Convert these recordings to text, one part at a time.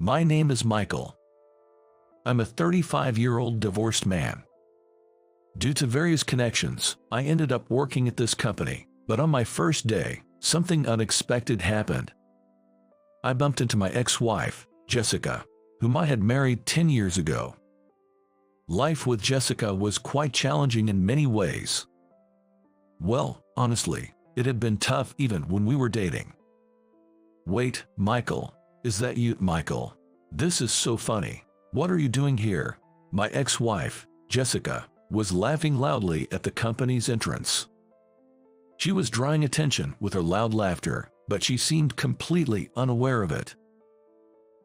My name is Michael. I'm a 35-year-old divorced man. Due to various connections, I ended up working at this company, but on my first day, something unexpected happened. I bumped into my ex-wife, Jessica, whom I had married 10 years ago. Life with Jessica was quite challenging in many ways. Well, honestly, it had been tough even when we were dating. Wait, Michael, is that you, Michael? This is so funny. What are you doing here? My ex-wife, Jessica, was laughing loudly at the company's entrance. She was drawing attention with her loud laughter, but she seemed completely unaware of it.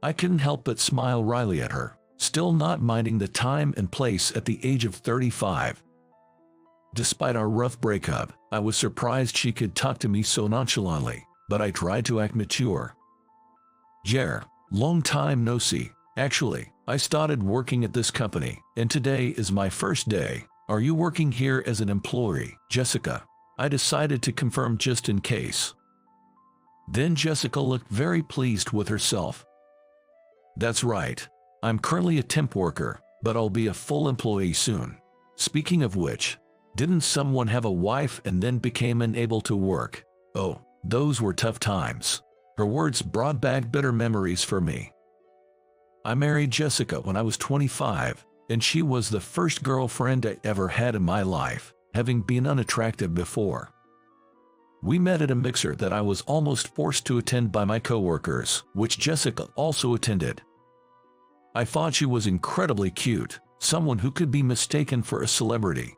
I couldn't help but smile wryly at her, still not minding the time and place at the age of 35. Despite our rough breakup, I was surprised she could talk to me so nonchalantly, but I tried to act mature. Jer, long time no see. Actually, I started working at this company, and today is my first day. Are you working here as an employee, Jessica? I decided to confirm just in case. Then Jessica looked very pleased with herself. That's right. I'm currently a temp worker, but I'll be a full employee soon. Speaking of which, didn't someone have a wife and then became unable to work? Oh, those were tough times. Her words brought back bitter memories for me. I married Jessica when I was 25, and she was the first girlfriend I ever had in my life, having been unattractive before. We met at a mixer that I was almost forced to attend by my coworkers, which Jessica also attended. I thought she was incredibly cute, someone who could be mistaken for a celebrity.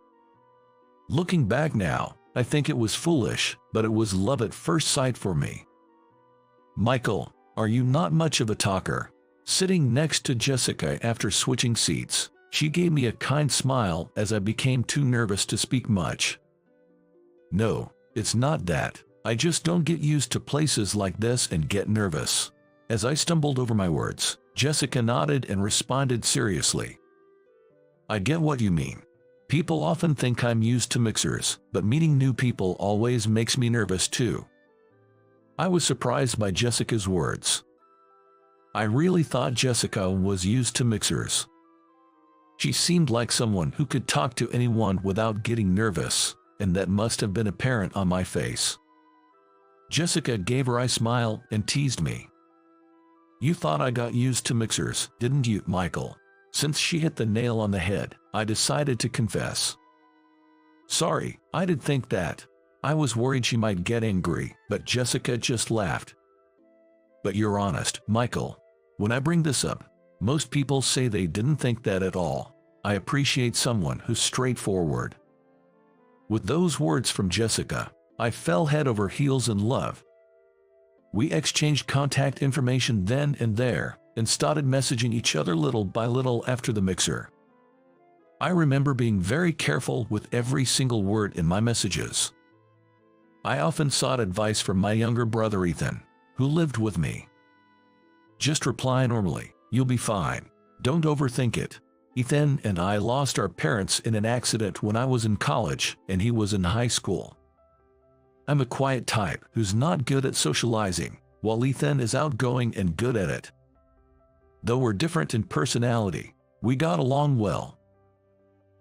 Looking back now, I think it was foolish, but it was love at first sight for me. Michael, are you not much of a talker? Sitting next to Jessica after switching seats, she gave me a kind smile as I became too nervous to speak much. No, it's not that. I just don't get used to places like this and get nervous. As I stumbled over my words, Jessica nodded and responded seriously. I get what you mean. People often think I'm used to mixers, but meeting new people always makes me nervous too. I was surprised by Jessica's words. I really thought Jessica was used to mixers. She seemed like someone who could talk to anyone without getting nervous, and that must have been apparent on my face. Jessica gave her a smile and teased me. You thought I got used to mixers, didn't you, Michael? Since she hit the nail on the head, I decided to confess. Sorry, I did think that. I was worried she might get angry, but Jessica just laughed. But you're honest, Michael. When I bring this up, most people say they didn't think that at all. I appreciate someone who's straightforward. With those words from Jessica, I fell head over heels in love. We exchanged contact information then and there, and started messaging each other little by little after the mixer. I remember being very careful with every single word in my messages. I often sought advice from my younger brother Ethan, who lived with me. Just reply normally, you'll be fine. Don't overthink it. Ethan and I lost our parents in an accident when I was in college and he was in high school. I'm a quiet type who's not good at socializing, while Ethan is outgoing and good at it. Though we're different in personality, we got along well.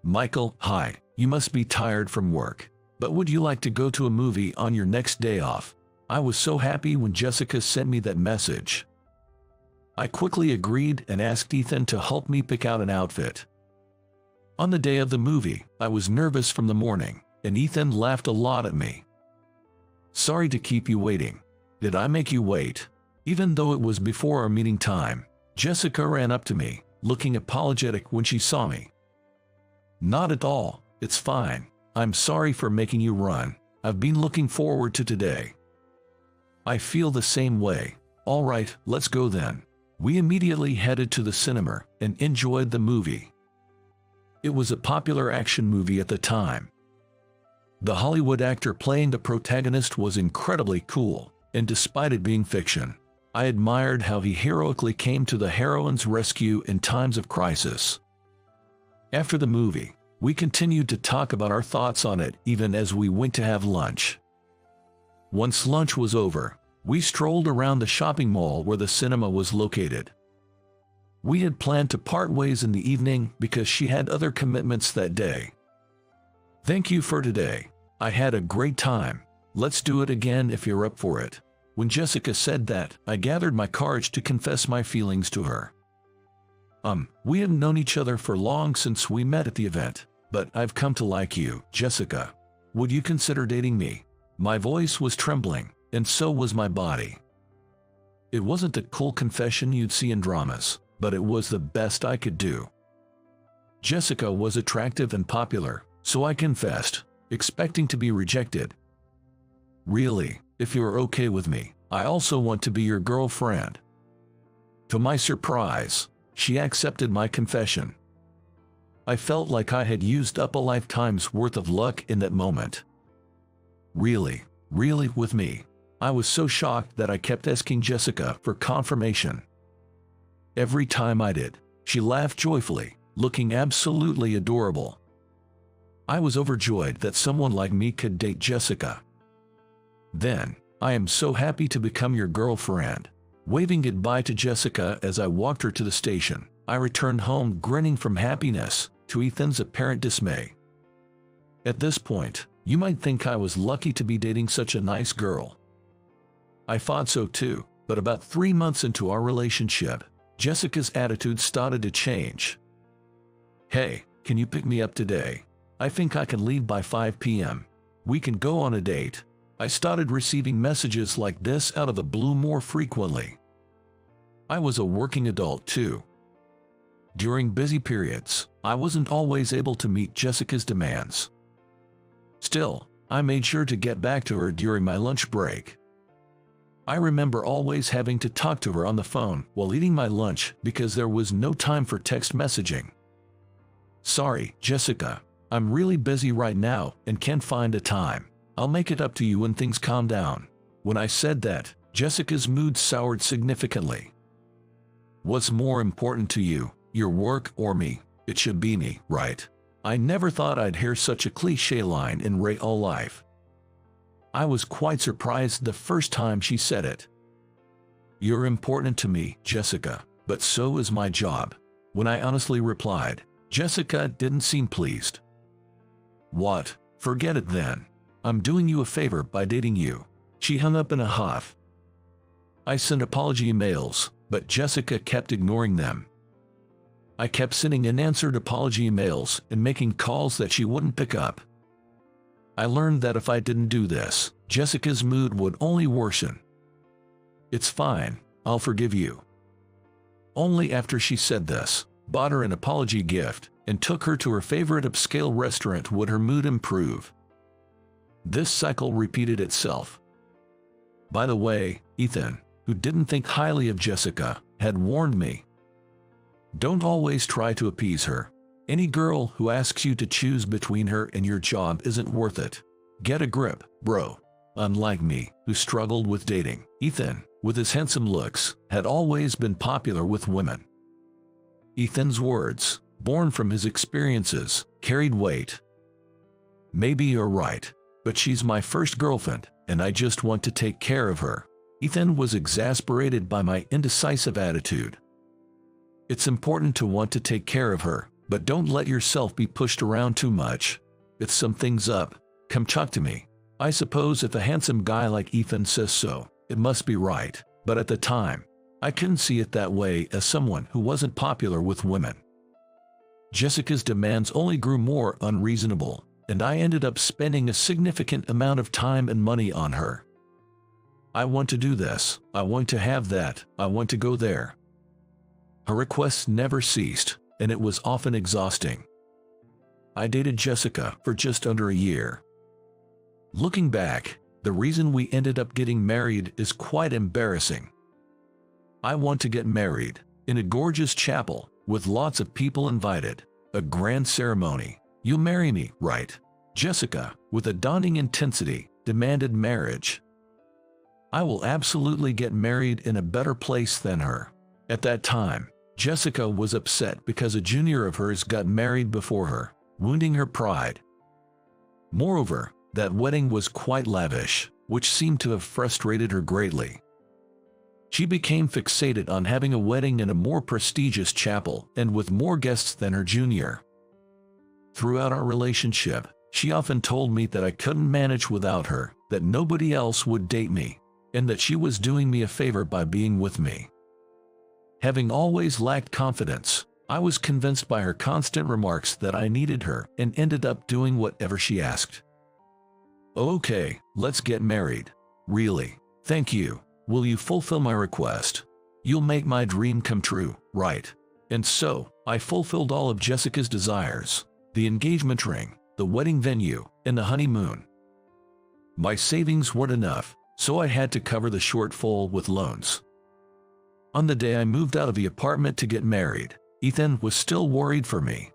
Michael, hi, you must be tired from work, but would you like to go to a movie on your next day off? I was so happy when Jessica sent me that message. I quickly agreed and asked Ethan to help me pick out an outfit. On the day of the movie, I was nervous from the morning, and Ethan laughed a lot at me. Sorry to keep you waiting. Did I make you wait? Even though it was before our meeting time, Jessica ran up to me, looking apologetic when she saw me. Not at all, it's fine. I'm sorry for making you run. I've been looking forward to today. I feel the same way. All right, let's go then. We immediately headed to the cinema and enjoyed the movie. It was a popular action movie at the time. The Hollywood actor playing the protagonist was incredibly cool, and despite it being fiction, I admired how he heroically came to the heroine's rescue in times of crisis. After the movie, we continued to talk about our thoughts on it even as we went to have lunch. Once lunch was over, we strolled around the shopping mall where the cinema was located. We had planned to part ways in the evening because she had other commitments that day. Thank you for today. I had a great time. Let's do it again if you're up for it. When Jessica said that, I gathered my courage to confess my feelings to her. We have known each other for long since we met at the event, but I've come to like you, Jessica. Would you consider dating me? My voice was trembling, and so was my body. It wasn't the cool confession you'd see in dramas, but it was the best I could do. Jessica was attractive and popular, so I confessed, expecting to be rejected. Really, if you're okay with me, I also want to be your girlfriend. To my surprise, she accepted my confession. I felt like I had used up a lifetime's worth of luck in that moment. Really with me. I was so shocked that I kept asking Jessica for confirmation. Every time I did, she laughed joyfully, looking absolutely adorable. I was overjoyed that someone like me could date Jessica. Then, I am so happy to become your girlfriend. Waving goodbye to Jessica as I walked her to the station, I returned home grinning from happiness, to Ethan's apparent dismay. At this point, you might think I was lucky to be dating such a nice girl. I thought so too, but about 3 months into our relationship, Jessica's attitude started to change. Hey, can you pick me up today? I think I can leave by 5 p.m. We can go on a date. I started receiving messages like this out of the blue more frequently. I was a working adult too. During busy periods, I wasn't always able to meet Jessica's demands. Still, I made sure to get back to her during my lunch break. I remember always having to talk to her on the phone while eating my lunch because there was no time for text messaging. Sorry, Jessica, I'm really busy right now and can't find a time. I'll make it up to you when things calm down. When I said that, Jessica's mood soured significantly. What's more important to you, your work or me? It should be me, right? I never thought I'd hear such a cliché line in real life. I was quite surprised the first time she said it. You're important to me, Jessica, but so is my job. When I honestly replied, Jessica didn't seem pleased. What? Forget it then. I'm doing you a favor by dating you. She hung up in a huff. I sent apology emails, but Jessica kept ignoring them. I kept sending unanswered apology emails and making calls that she wouldn't pick up. I learned that if I didn't do this, Jessica's mood would only worsen. It's fine, I'll forgive you. Only after she said this, bought her an apology gift, and took her to her favorite upscale restaurant would her mood improve. This cycle repeated itself. By the way, Ethan, who didn't think highly of Jessica, had warned me. Don't always try to appease her. Any girl who asks you to choose between her and your job isn't worth it. Get a grip, bro. Unlike me, who struggled with dating, Ethan, with his handsome looks, had always been popular with women. Ethan's words, born from his experiences, carried weight. Maybe you're right, but she's my first girlfriend, and I just want to take care of her. Ethan was exasperated by my indecisive attitude. It's important to want to take care of her, but don't let yourself be pushed around too much. If something's up, come talk to me. I suppose if a handsome guy like Ethan says so, it must be right, but at the time, I couldn't see it that way as someone who wasn't popular with women. Jessica's demands only grew more unreasonable, and I ended up spending a significant amount of time and money on her. I want to do this, I want to have that, I want to go there. Her requests never ceased, and it was often exhausting. I dated Jessica for just under a year. Looking back, the reason we ended up getting married is quite embarrassing. I want to get married, in a gorgeous chapel, with lots of people invited, a grand ceremony. You'll marry me, right? Jessica, with a daunting intensity, demanded marriage. I will absolutely get married in a better place than her. At that time, Jessica was upset because a junior of hers got married before her, wounding her pride. Moreover, that wedding was quite lavish, which seemed to have frustrated her greatly. She became fixated on having a wedding in a more prestigious chapel and with more guests than her junior. Throughout our relationship, she often told me that I couldn't manage without her, that nobody else would date me, and that she was doing me a favor by being with me. Having always lacked confidence, I was convinced by her constant remarks that I needed her and ended up doing whatever she asked. Okay, let's get married. Really? Thank you. Will you fulfill my request? You'll make my dream come true, right? And so, I fulfilled all of Jessica's desires: the engagement ring, the wedding venue, and the honeymoon. My savings weren't enough, so I had to cover the shortfall with loans. On the day I moved out of the apartment to get married, Ethan was still worried for me.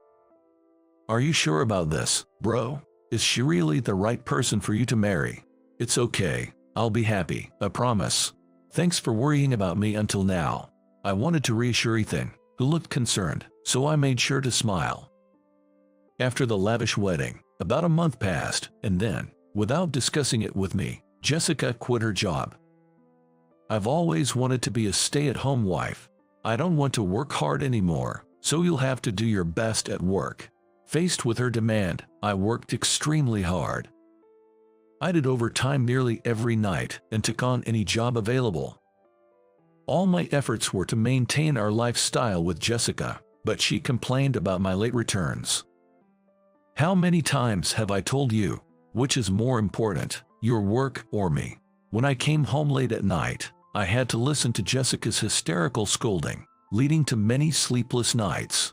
"Are you sure about this, bro? Is she really the right person for you to marry?" "It's okay. I'll be happy, I promise. Thanks for worrying about me until now." I wanted to reassure Ethan, who looked concerned, so I made sure to smile. After the lavish wedding, about a month passed, and then, without discussing it with me, Jessica quit her job. "I've always wanted to be a stay-at-home wife. I don't want to work hard anymore, so you'll have to do your best at work." Faced with her demand, I worked extremely hard. I did overtime nearly every night and took on any job available. All my efforts were to maintain our lifestyle with Jessica, but she complained about my late returns. "How many times have I told you, which is more important, your work or me?" When I came home late at night, I had to listen to Jessica's hysterical scolding, leading to many sleepless nights.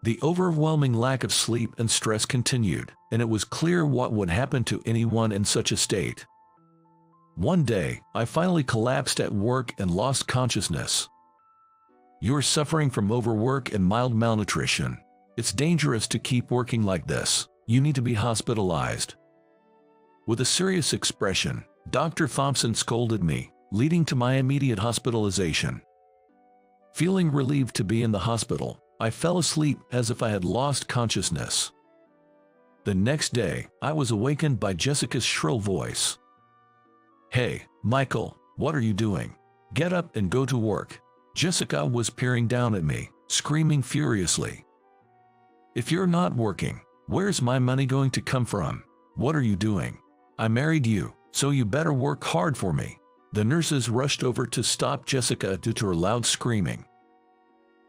The overwhelming lack of sleep and stress continued, and it was clear what would happen to anyone in such a state. One day, I finally collapsed at work and lost consciousness. "You're suffering from overwork and mild malnutrition. It's dangerous to keep working like this. You need to be hospitalized." With a serious expression, Dr. Thompson scolded me, leading to my immediate hospitalization. Feeling relieved to be in the hospital, I fell asleep as if I had lost consciousness. The next day, I was awakened by Jessica's shrill voice. "Hey, Michael, what are you doing? Get up and go to work." Jessica was peering down at me, screaming furiously. "If you're not working, where's my money going to come from? What are you doing? I married you, so you better work hard for me." The nurses rushed over to stop Jessica due to her loud screaming.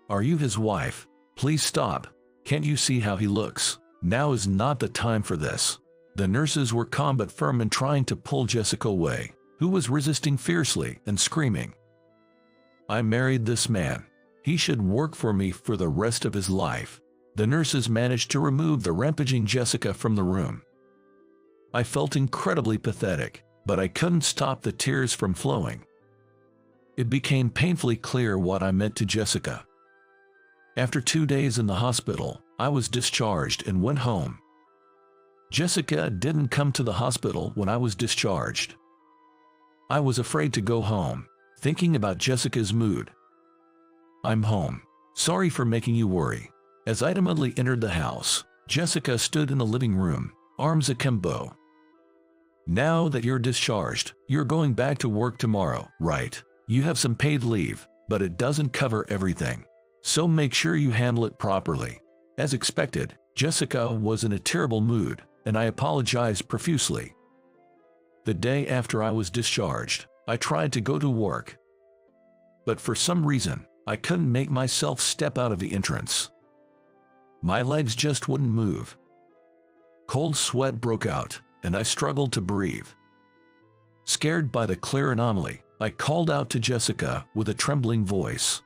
"Are you his wife? Please stop. Can't you see how he looks? Now is not the time for this." The nurses were calm but firm in trying to pull Jessica away, who was resisting fiercely and screaming. "I married this man. He should work for me for the rest of his life." The nurses managed to remove the rampaging Jessica from the room. I felt incredibly pathetic, but I couldn't stop the tears from flowing. It became painfully clear what I meant to Jessica. After 2 days in the hospital, I was discharged and went home. Jessica didn't come to the hospital when I was discharged. I was afraid to go home, thinking about Jessica's mood. "I'm home. Sorry for making you worry." As I timidly entered the house, Jessica stood in the living room, arms akimbo. "Now that you're discharged, you're going back to work tomorrow, right? You have some paid leave, but it doesn't cover everything. So make sure you handle it properly." As expected, Jessica was in a terrible mood, and I apologized profusely. The day after I was discharged, I tried to go to work. But for some reason, I couldn't make myself step out of the entrance. My legs just wouldn't move. Cold sweat broke out, and I struggled to breathe. Scared by the clear anomaly, I called out to Jessica with a trembling voice.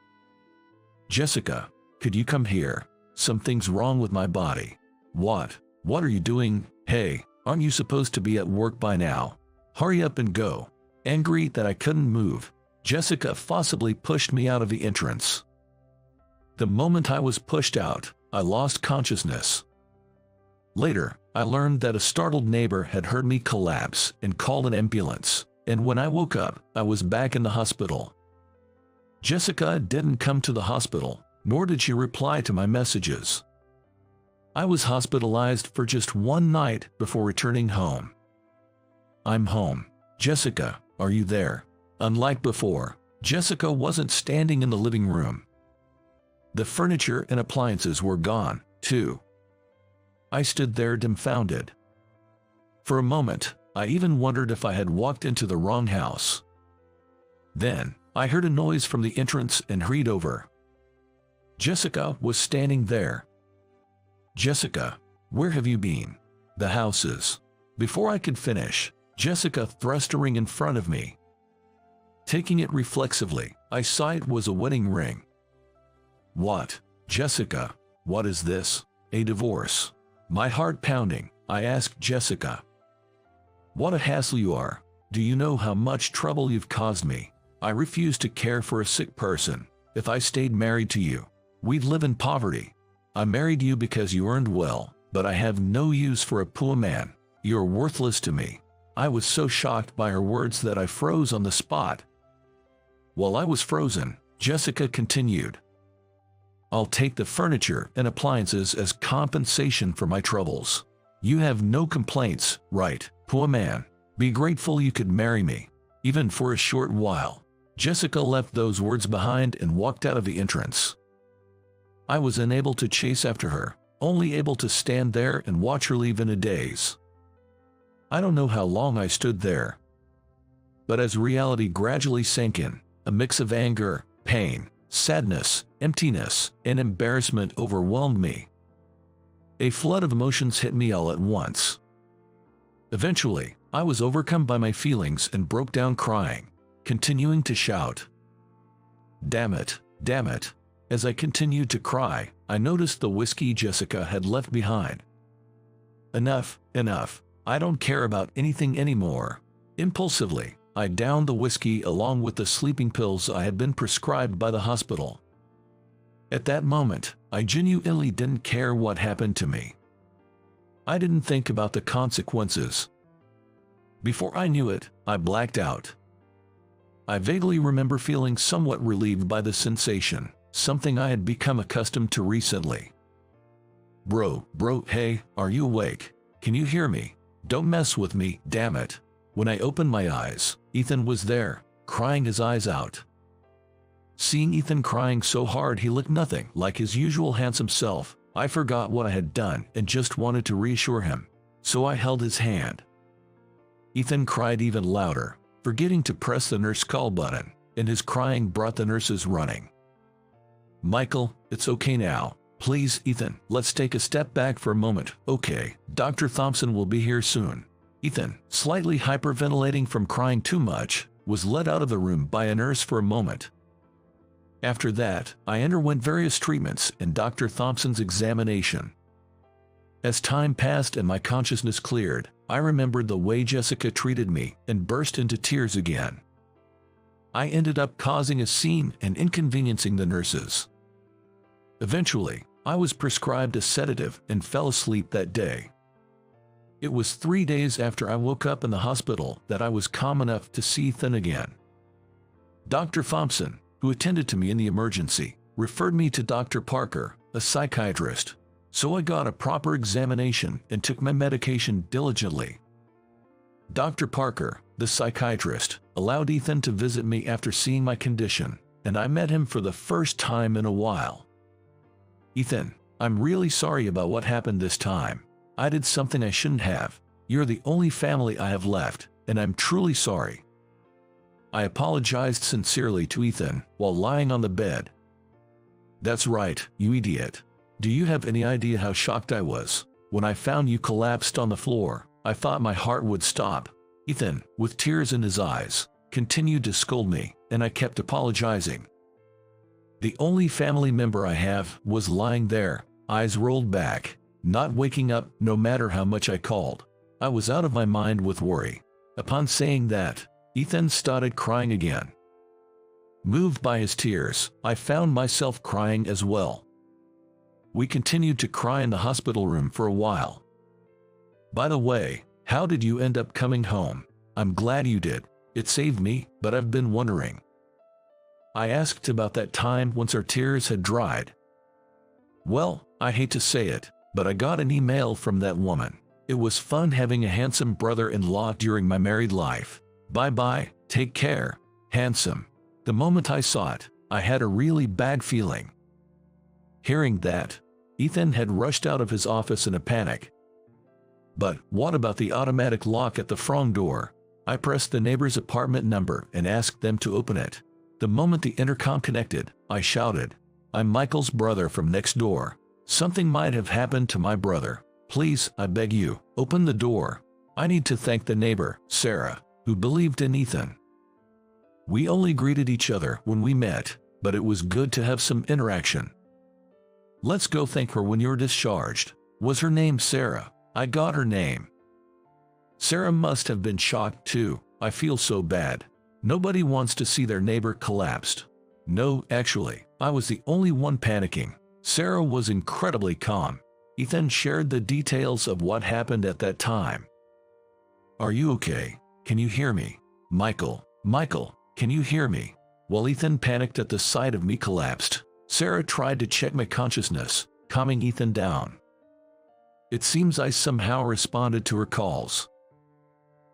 "Jessica, could you come here? Something's wrong with my body." What are you doing? Hey, aren't you supposed to be at work by now? Hurry up and go." Angry that I couldn't move, Jessica forcibly pushed me out of the entrance. The moment I was pushed out, I lost consciousness. Later, I learned that a startled neighbor had heard me collapse and called an ambulance, and when I woke up, I was back in the hospital. Jessica didn't come to the hospital, nor did she reply to my messages. I was hospitalized for just one night before returning home. "I'm home. Jessica, are you there?" Unlike before, Jessica wasn't standing in the living room. The furniture and appliances were gone, too. I stood there dumbfounded. For a moment, I even wondered if I had walked into the wrong house. Then, I heard a noise from the entrance and hurried over. Jessica was standing there. "Jessica, where have you been?" "The houses." Before I could finish, Jessica thrust a ring in front of me. Taking it reflexively, I saw it was a wedding ring. "What, Jessica, what is this? A divorce?" My heart pounding, I asked Jessica. "What a hassle you are. Do you know how much trouble you've caused me? I refuse to care for a sick person. If I stayed married to you, we'd live in poverty. I married you because you earned well, but I have no use for a poor man. You're worthless to me." I was so shocked by her words that I froze on the spot. While I was frozen, Jessica continued, "I'll take the furniture and appliances as compensation for my troubles. You have no complaints, right, poor man? Be grateful you could marry me, even for a short while." Jessica left those words behind and walked out of the entrance. I was unable to chase after her, only able to stand there and watch her leave in a daze. I don't know how long I stood there. But as reality gradually sank in, a mix of anger, pain, sadness, emptiness, and embarrassment overwhelmed me. A flood of emotions hit me all at once. Eventually, I was overcome by my feelings and broke down crying, continuing to shout, "Damn it, damn it." As I continued to cry, I noticed the whiskey Jessica had left behind. "Enough, enough. I don't care about anything anymore." Impulsively, I downed the whiskey along with the sleeping pills I had been prescribed by the hospital. At that moment, I genuinely didn't care what happened to me. I didn't think about the consequences. Before I knew it, I blacked out. I vaguely remember feeling somewhat relieved by the sensation, something I had become accustomed to recently. Bro, hey, are you awake? Can you hear me? Don't mess with me, damn it." When I opened my eyes, Ethan was there, crying his eyes out. Seeing Ethan crying so hard he looked nothing like his usual handsome self, I forgot what I had done and just wanted to reassure him, so I held his hand. Ethan cried even louder, forgetting to press the nurse call button, and his crying brought the nurses running. "Michael, it's okay now. Please, Ethan, let's take a step back for a moment, okay? Dr. Thompson will be here soon." Ethan, slightly hyperventilating from crying too much, was led out of the room by a nurse for a moment. After that, I underwent various treatments and Dr. Thompson's examination. As time passed and my consciousness cleared, I remembered the way Jessica treated me and burst into tears again. I ended up causing a scene and inconveniencing the nurses. Eventually, I was prescribed a sedative and fell asleep that day. It was 3 days after I woke up in the hospital that I was calm enough to see Ethan again. Dr. Thompson, who attended to me in the emergency, referred me to Dr. Parker, a psychiatrist, so I got a proper examination and took my medication diligently. Dr. Parker, the psychiatrist, allowed Ethan to visit me after seeing my condition, and I met him for the first time in a while. "Ethan, I'm really sorry about what happened this time. I did something I shouldn't have. You're the only family I have left, and I'm truly sorry." I apologized sincerely to Ethan while lying on the bed. "That's right, you idiot. Do you have any idea how shocked I was? When I found you collapsed on the floor, I thought my heart would stop." Ethan, with tears in his eyes, continued to scold me, and I kept apologizing. The only family member I have was lying there, eyes rolled back, not waking up no matter how much I called. I was out of my mind with worry. Upon saying that, Ethan started crying again. Moved by his tears, I found myself crying as well. We continued to cry in the hospital room for a while. "By the way, how did you end up coming home?" "I'm glad you did. It saved me, but I've been wondering." I asked about that time once our tears had dried. "Well, I hate to say it, but I got an email from that woman. It was fun having a handsome brother-in-law during my married life. Bye-bye, take care, handsome." The moment I saw it, I had a really bad feeling. Hearing that, Ethan had rushed out of his office in a panic. But what about the automatic lock at the front door? I pressed the neighbor's apartment number and asked them to open it. The moment the intercom connected, I shouted, "I'm Michael's brother from next door. Something might have happened to my brother. Please, I beg you, open the door." I need to thank the neighbor, Sarah, who believed in Ethan. We only greeted each other when we met, but it was good to have some interaction. "Let's go thank her when you're discharged." Was her name Sarah? I got her name. Sarah must have been shocked too. I feel so bad. Nobody wants to see their neighbor collapsed. No, actually, I was the only one panicking. Sarah was incredibly calm. Ethan shared the details of what happened at that time. "Are you okay? Can you hear me? Michael, can you hear me?" While Ethan panicked at the sight of me collapsed, Sarah tried to check my consciousness, calming Ethan down. It seems I somehow responded to her calls.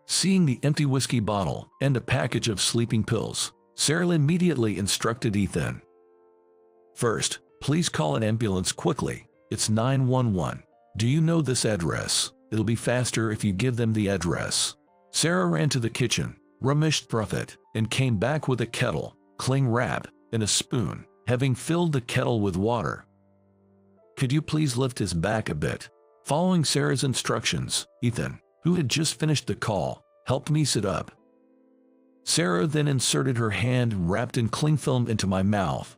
Seeing the empty whiskey bottle and a package of sleeping pills, Sarah immediately instructed Ethan. "First, please call an ambulance quickly. It's 911. Do you know this address? It'll be faster if you give them the address." Sarah ran to the kitchen, rummaged through it, and came back with a kettle, cling wrap, and a spoon, having filled the kettle with water. "Could you please lift his back a bit?" Following Sarah's instructions, Ethan, who had just finished the call, helped me sit up. Sarah then inserted her hand wrapped in cling film into my mouth.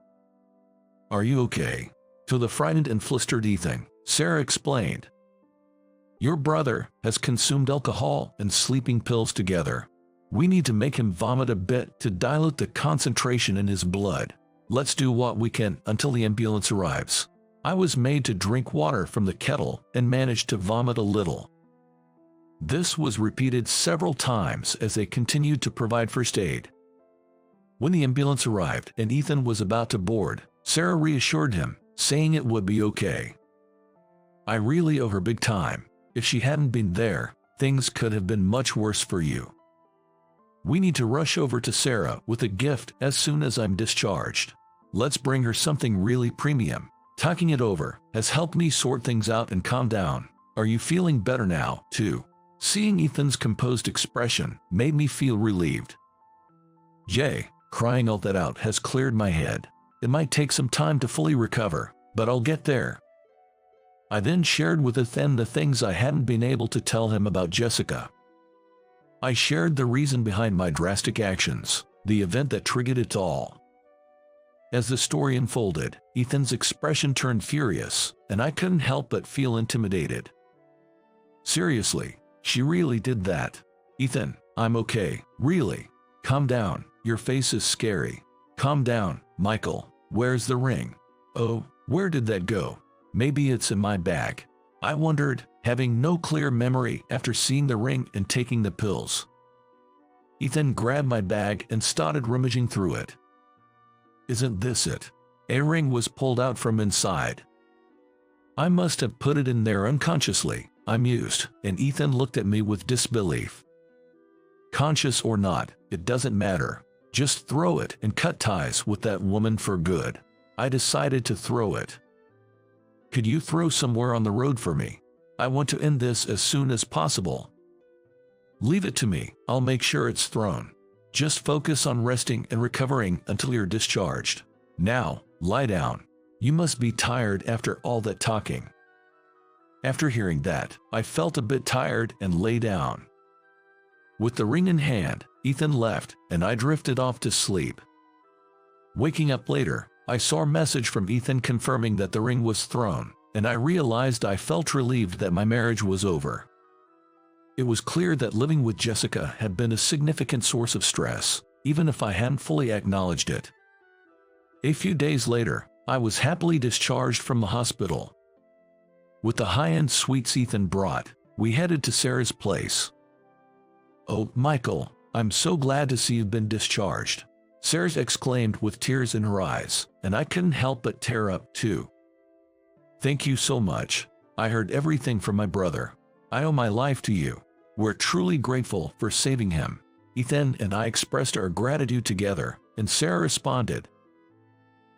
"Are you okay?" To the frightened and flustered Ethan, Sarah explained, "Your brother has consumed alcohol and sleeping pills together. We need to make him vomit a bit to dilute the concentration in his blood. Let's do what we can until the ambulance arrives." I was made to drink water from the kettle and managed to vomit a little. This was repeated several times as they continued to provide first aid. When the ambulance arrived and Ethan was about to board, Sarah reassured him, saying it would be okay. I really owe her big time. If she hadn't been there, things could have been much worse for you. We need to rush over to Sarah with a gift as soon as I'm discharged. Let's bring her something really premium. Talking it over has helped me sort things out and calm down. Are you feeling better now, too? Seeing Ethan's composed expression made me feel relieved. Crying all that out has cleared my head. It might take some time to fully recover, but I'll get there. I then shared with Ethan the things I hadn't been able to tell him about Jessica. I shared the reason behind my drastic actions, the event that triggered it all. As the story unfolded, Ethan's expression turned furious, and I couldn't help but feel intimidated. "Seriously, she really did that." "Ethan, I'm okay, really. Calm down, your face is scary." "Calm down, Michael. Where's the ring?" "Oh, where did that go? Maybe it's in my bag." I wondered, having no clear memory after seeing the ring and taking the pills. Ethan grabbed my bag and started rummaging through it. "Isn't this it?" A ring was pulled out from inside. "I must have put it in there unconsciously," I mused, and Ethan looked at me with disbelief. "Conscious or not, it doesn't matter. Just throw it and cut ties with that woman for good." I decided to throw it. "Could you throw somewhere on the road for me? I want to end this as soon as possible." "Leave it to me, I'll make sure it's thrown. Just focus on resting and recovering until you're discharged. Now, lie down. You must be tired after all that talking." After hearing that, I felt a bit tired and lay down. With the ring in hand, Ethan left, and I drifted off to sleep. Waking up later, I saw a message from Ethan confirming that the ring was thrown, and I realized I felt relieved that my marriage was over. It was clear that living with Jessica had been a significant source of stress, even if I hadn't fully acknowledged it. A few days later, I was happily discharged from the hospital. With the high-end sweets Ethan brought, we headed to Sarah's place. "Oh, Michael, I'm so glad to see you've been discharged," Sarah exclaimed with tears in her eyes, and I couldn't help but tear up too. "Thank you so much. I heard everything from my brother. I owe my life to you. We're truly grateful for saving him." Ethan and I expressed our gratitude together, and Sarah responded,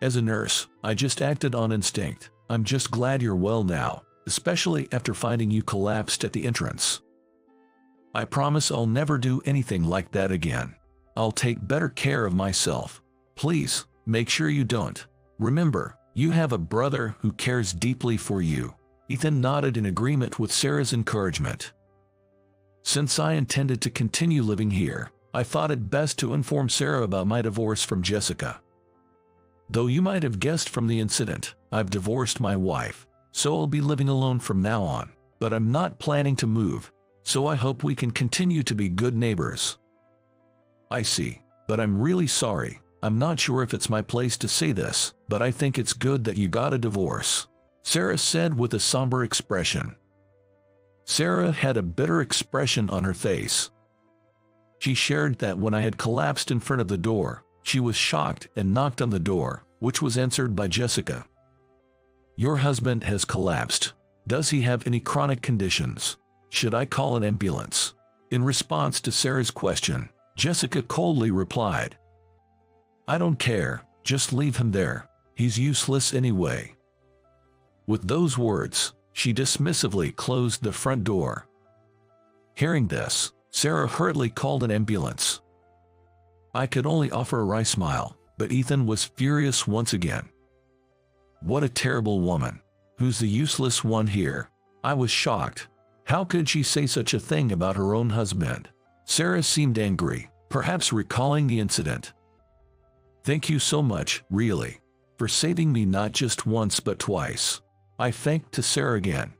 "As a nurse, I just acted on instinct. I'm just glad you're well now, especially after finding you collapsed at the entrance. I promise I'll never do anything like that again. I'll take better care of myself. Please, make sure you don't. Remember, you have a brother who cares deeply for you." Ethan nodded in agreement with Sarah's encouragement. Since I intended to continue living here, I thought it best to inform Sarah about my divorce from Jessica. Though you might have guessed from the incident, I've divorced my wife, so I'll be living alone from now on, but I'm not planning to move, so I hope we can continue to be good neighbors. I see, but I'm really sorry. I'm not sure if it's my place to say this, but I think it's good that you got a divorce, Sarah said with a somber expression. Sarah had a bitter expression on her face. She shared that when I had collapsed in front of the door, she was shocked and knocked on the door, which was answered by Jessica. "Your husband has collapsed. Does he have any chronic conditions? Should I call an ambulance?" In response to Sarah's question, Jessica coldly replied, "I don't care, just leave him there. He's useless anyway." With those words, she dismissively closed the front door. Hearing this, Sarah hurriedly called an ambulance. I could only offer a wry smile, but Ethan was furious once again. What a terrible woman. Who's the useless one here? I was shocked. How could she say such a thing about her own husband? Sarah seemed angry, perhaps recalling the incident. "Thank you so much, really, for saving me not just once but twice." I thanked to Sarah again.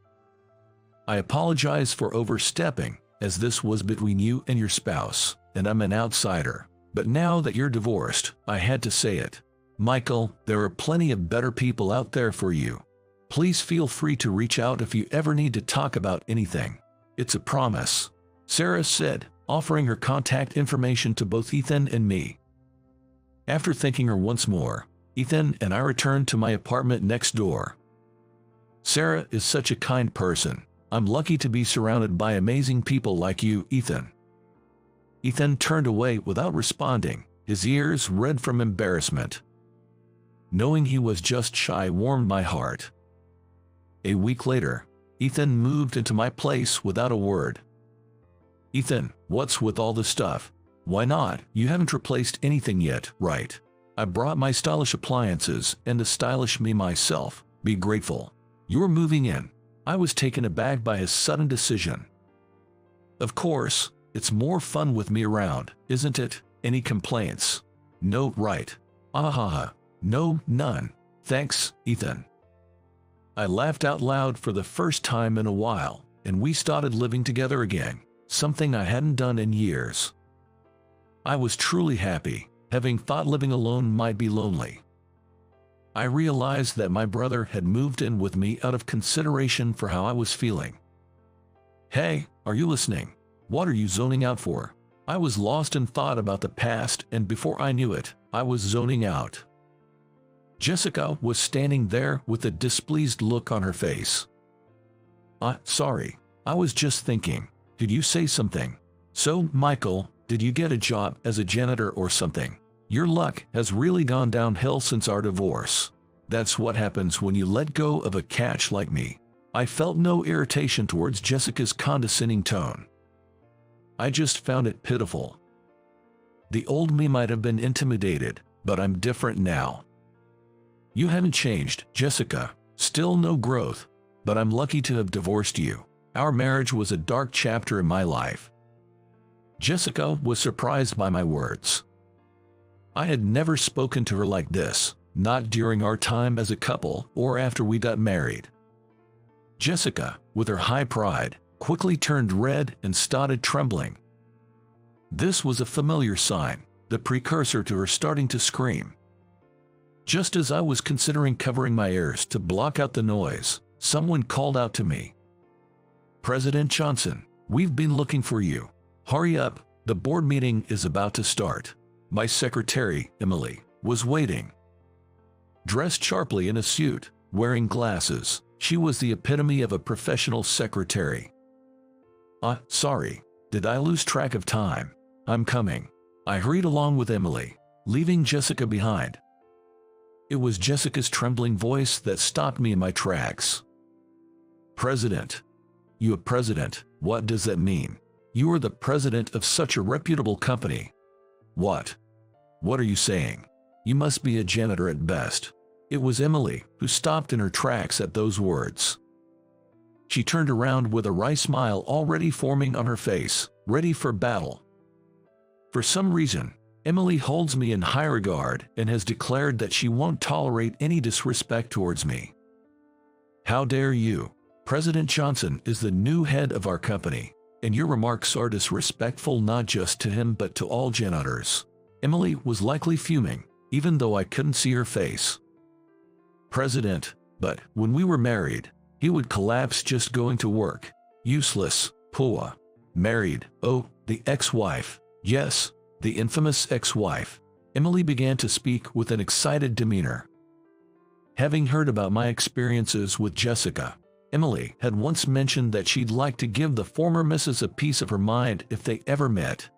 "I apologize for overstepping, as this was between you and your spouse, and I'm an outsider. But now that you're divorced, I had to say it. Michael, there are plenty of better people out there for you. Please feel free to reach out if you ever need to talk about anything. It's a promise," Sarah said, offering her contact information to both Ethan and me. After thanking her once more, Ethan and I returned to my apartment next door. Sarah is such a kind person. I'm lucky to be surrounded by amazing people like you, Ethan. Ethan turned away without responding, his ears red from embarrassment. Knowing he was just shy warmed my heart. A week later, Ethan moved into my place without a word. "Ethan, what's with all the stuff? Why not? You haven't replaced anything yet, right? I brought my stylish appliances and the stylish me myself. Be grateful. You're moving in." I was taken aback by his sudden decision. "Of course, it's more fun with me around, isn't it? Any complaints?" "No, right." "Ahaha. No, none. Thanks, Ethan." I laughed out loud for the first time in a while, and we started living together again, something I hadn't done in years. I was truly happy, having thought living alone might be lonely. I realized that my brother had moved in with me out of consideration for how I was feeling. "Hey, are you listening? What are you zoning out for?" I was lost in thought about the past, and before I knew it, I was zoning out. Jessica was standing there with a displeased look on her face. Sorry, I was just thinking. Did you say something? So, Michael, did you get a job as a janitor or something? Your luck has really gone downhill since our divorce. That's what happens when you let go of a catch like me. I felt no irritation towards Jessica's condescending tone. I just found it pitiful. The old me might have been intimidated, but I'm different now. You haven't changed, Jessica. Still no growth, but I'm lucky to have divorced you. Our marriage was a dark chapter in my life. Jessica was surprised by my words. I had never spoken to her like this, not during our time as a couple or after we got married. Jessica, with her high pride, quickly turned red and started trembling. This was a familiar sign, the precursor to her starting to scream. Just as I was considering covering my ears to block out the noise, someone called out to me. "President Johnson, we've been looking for you. Hurry up, the board meeting is about to start." My secretary, Emily, was waiting. Dressed sharply in a suit, wearing glasses, she was the epitome of a professional secretary. Sorry, did I lose track of time? I'm coming." I hurried along with Emily, leaving Jessica behind. It was Jessica's trembling voice that stopped me in my tracks. President. You a president? What does that mean? You are the president of such a reputable company. What? What are you saying? You must be a janitor at best. It was Emily who stopped in her tracks at those words. She turned around with a wry smile already forming on her face, ready for battle. For some reason, Emily holds me in high regard and has declared that she won't tolerate any disrespect towards me. How dare you? President Johnson is the new head of our company, and your remarks are disrespectful not just to him but to all janitors. Emily was likely fuming, even though I couldn't see her face. President, but when we were married, he would collapse just going to work. Useless, poor. Married, oh, the ex-wife. Yes, the infamous ex-wife. Emily began to speak with an excited demeanor. Having heard about my experiences with Jessica, Emily had once mentioned that she'd like to give the former missus a piece of her mind if they ever met.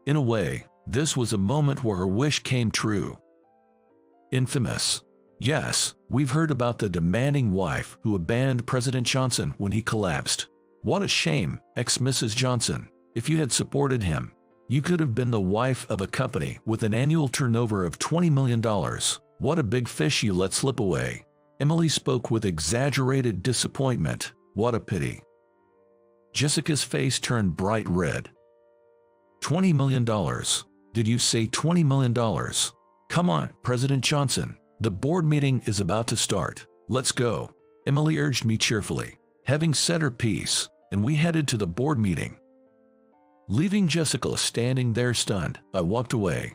In a way, this was a moment where her wish came true. Infamous. Yes, we've heard about the demanding wife who abandoned President Johnson when he collapsed. What a shame, ex-Mrs. Johnson. If you had supported him, you could have been the wife of a company with an annual turnover of $20 million. What a big fish you let slip away. Emily spoke with exaggerated disappointment. What a pity. Jessica's face turned bright red. $20 million. Did you say $20 million? Come on, President Johnson. The board meeting is about to start. Let's go. Emily urged me cheerfully. Having said her piece, and we headed to the board meeting. Leaving Jessica standing there stunned, I walked away.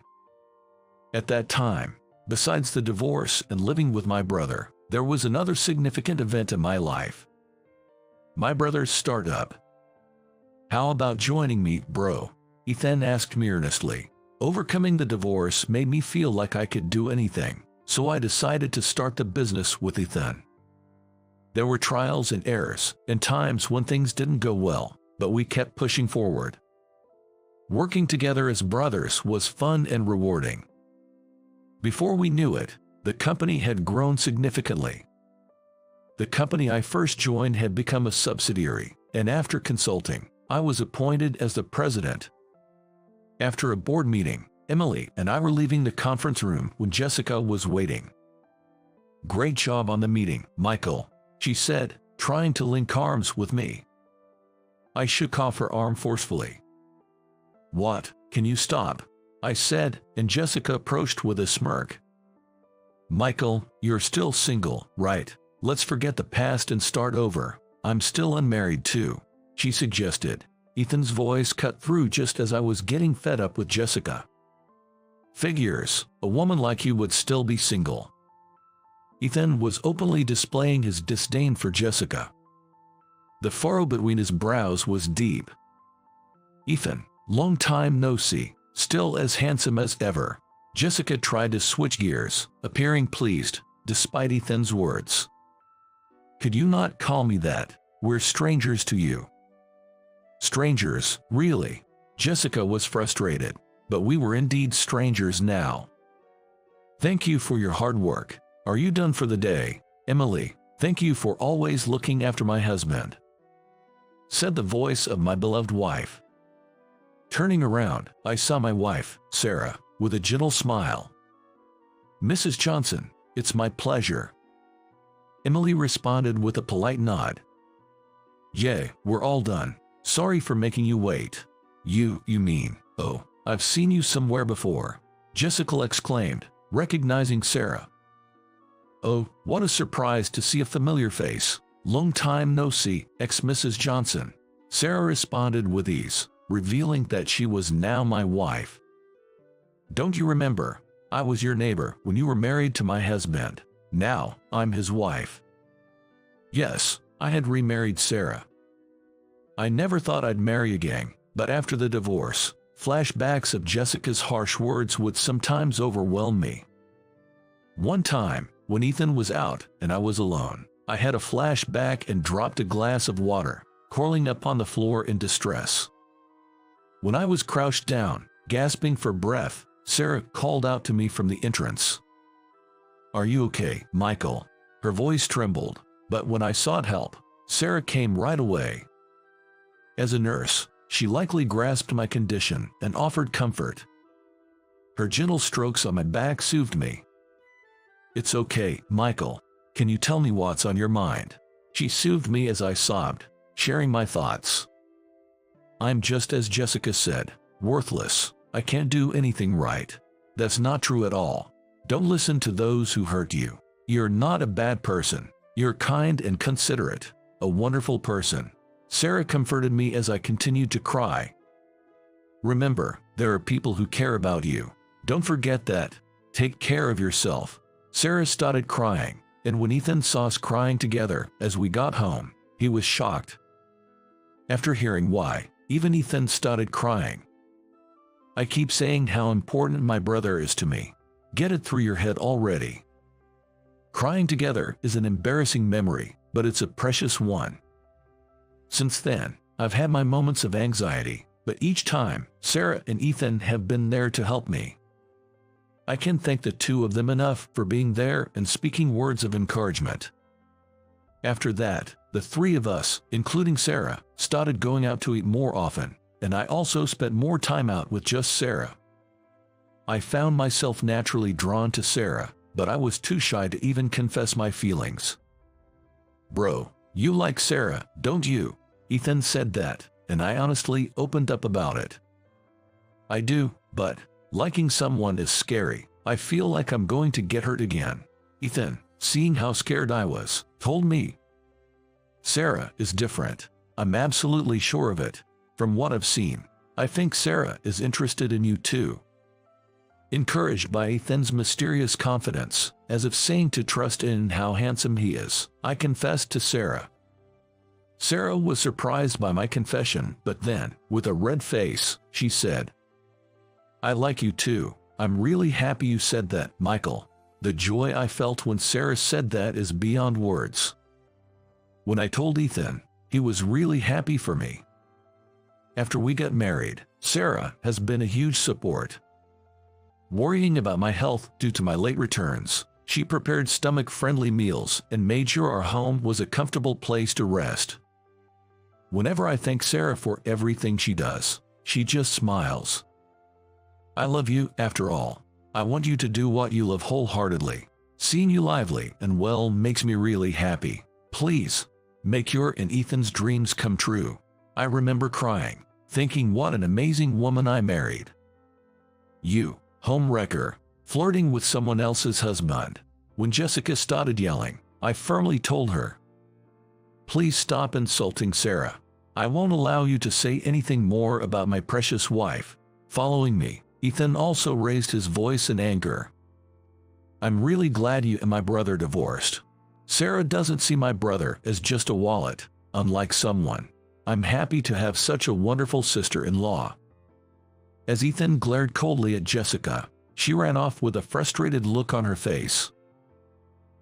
At that time, besides the divorce and living with my brother, there was another significant event in my life. My brother's startup. How about joining me, bro? Ethan asked me earnestly. Overcoming the divorce made me feel like I could do anything, so I decided to start the business with Ethan. There were trials and errors, and times when things didn't go well, but we kept pushing forward. Working together as brothers was fun and rewarding. Before we knew it, the company had grown significantly. The company I first joined had become a subsidiary, and after consulting, I was appointed as the president. After a board meeting, Emily and I were leaving the conference room when Jessica was waiting. Great job on the meeting, Michael, she said, trying to link arms with me. I shook off her arm forcefully. What? Can you stop? I said, and Jessica approached with a smirk. Michael, you're still single, right? Let's forget the past and start over. I'm still unmarried too, she suggested. Ethan's voice cut through just as I was getting fed up with Jessica. Figures, a woman like you would still be single. Ethan was openly displaying his disdain for Jessica. The furrow between his brows was deep. Ethan, long time no see, still as handsome as ever. Jessica tried to switch gears, appearing pleased, despite Ethan's words. Could you not call me that? We're strangers to you. Strangers, really? Jessica was frustrated, but we were indeed strangers now. Thank you for your hard work. Are you done for the day? Emily, thank you for always looking after my husband, said the voice of my beloved wife. Turning around, I saw my wife, Sarah, with a gentle smile. Mrs. Johnson, it's my pleasure. Emily responded with a polite nod. Yay, we're all done. Sorry for making you wait. You mean, oh, I've seen you somewhere before, Jessica exclaimed, recognizing Sarah. Oh, what a surprise to see a familiar face. Long time no see, ex-Mrs. Johnson. Sarah responded with ease, revealing that she was now my wife. Don't you remember? I was your neighbor when you were married to my husband. Now, I'm his wife. Yes, I had remarried Sarah. I never thought I'd marry again, but after the divorce, flashbacks of Jessica's harsh words would sometimes overwhelm me. One time, when Ethan was out and I was alone, I had a flashback and dropped a glass of water, curling up on the floor in distress. When I was crouched down, gasping for breath, Sarah called out to me from the entrance. "Are you okay, Michael?" Her voice trembled, but when I sought help, Sarah came right away. As a nurse, she likely grasped my condition and offered comfort. Her gentle strokes on my back soothed me. "It's okay, Michael. Can you tell me what's on your mind?" She soothed me as I sobbed, sharing my thoughts. "I'm just as Jessica said, worthless. I can't do anything right." That's not true at all. Don't listen to those who hurt you. You're not a bad person. You're kind and considerate, a wonderful person. Sarah comforted me as I continued to cry. "Remember, there are people who care about you. Don't forget that. Take care of yourself." Sarah started crying, and when Ethan saw us crying together as we got home, he was shocked. After hearing why, even Ethan started crying. I keep saying how important my brother is to me. Get it through your head already. Crying together is an embarrassing memory, but it's a precious one. Since then, I've had my moments of anxiety, but each time, Sarah and Ethan have been there to help me. I can't thank the two of them enough for being there and speaking words of encouragement. After that, the three of us, including Sarah, started going out to eat more often, and I also spent more time out with just Sarah. I found myself naturally drawn to Sarah, but I was too shy to even confess my feelings. "Bro, you like Sarah, don't you?" Ethan said that, and I honestly opened up about it. "I do, but liking someone is scary. I feel like I'm going to get hurt again." Ethan, seeing how scared I was, told me. "Sarah is different. I'm absolutely sure of it. From what I've seen, I think Sarah is interested in you too." Encouraged by Ethan's mysterious confidence, as if saying to trust in how handsome he is, I confessed to Sarah. Sarah was surprised by my confession, but then, with a red face, she said, "I like you too. I'm really happy you said that, Michael." The joy I felt when Sarah said that is beyond words. When I told Ethan, he was really happy for me. After we got married, Sarah has been a huge support. Worrying about my health due to my late returns, she prepared stomach-friendly meals and made sure our home was a comfortable place to rest. Whenever I thank Sarah for everything she does, she just smiles. "I love you, after all. I want you to do what you love wholeheartedly. Seeing you lively and well makes me really happy. Please, make your and Ethan's dreams come true." I remember crying, thinking what an amazing woman I married. "You, homewrecker, flirting with someone else's husband." When Jessica started yelling, I firmly told her, "Please stop insulting Sarah. I won't allow you to say anything more about my precious wife." Following me, Ethan also raised his voice in anger. "I'm really glad you and my brother divorced. Sarah doesn't see my brother as just a wallet, unlike someone. I'm happy to have such a wonderful sister-in-law." As Ethan glared coldly at Jessica, she ran off with a frustrated look on her face.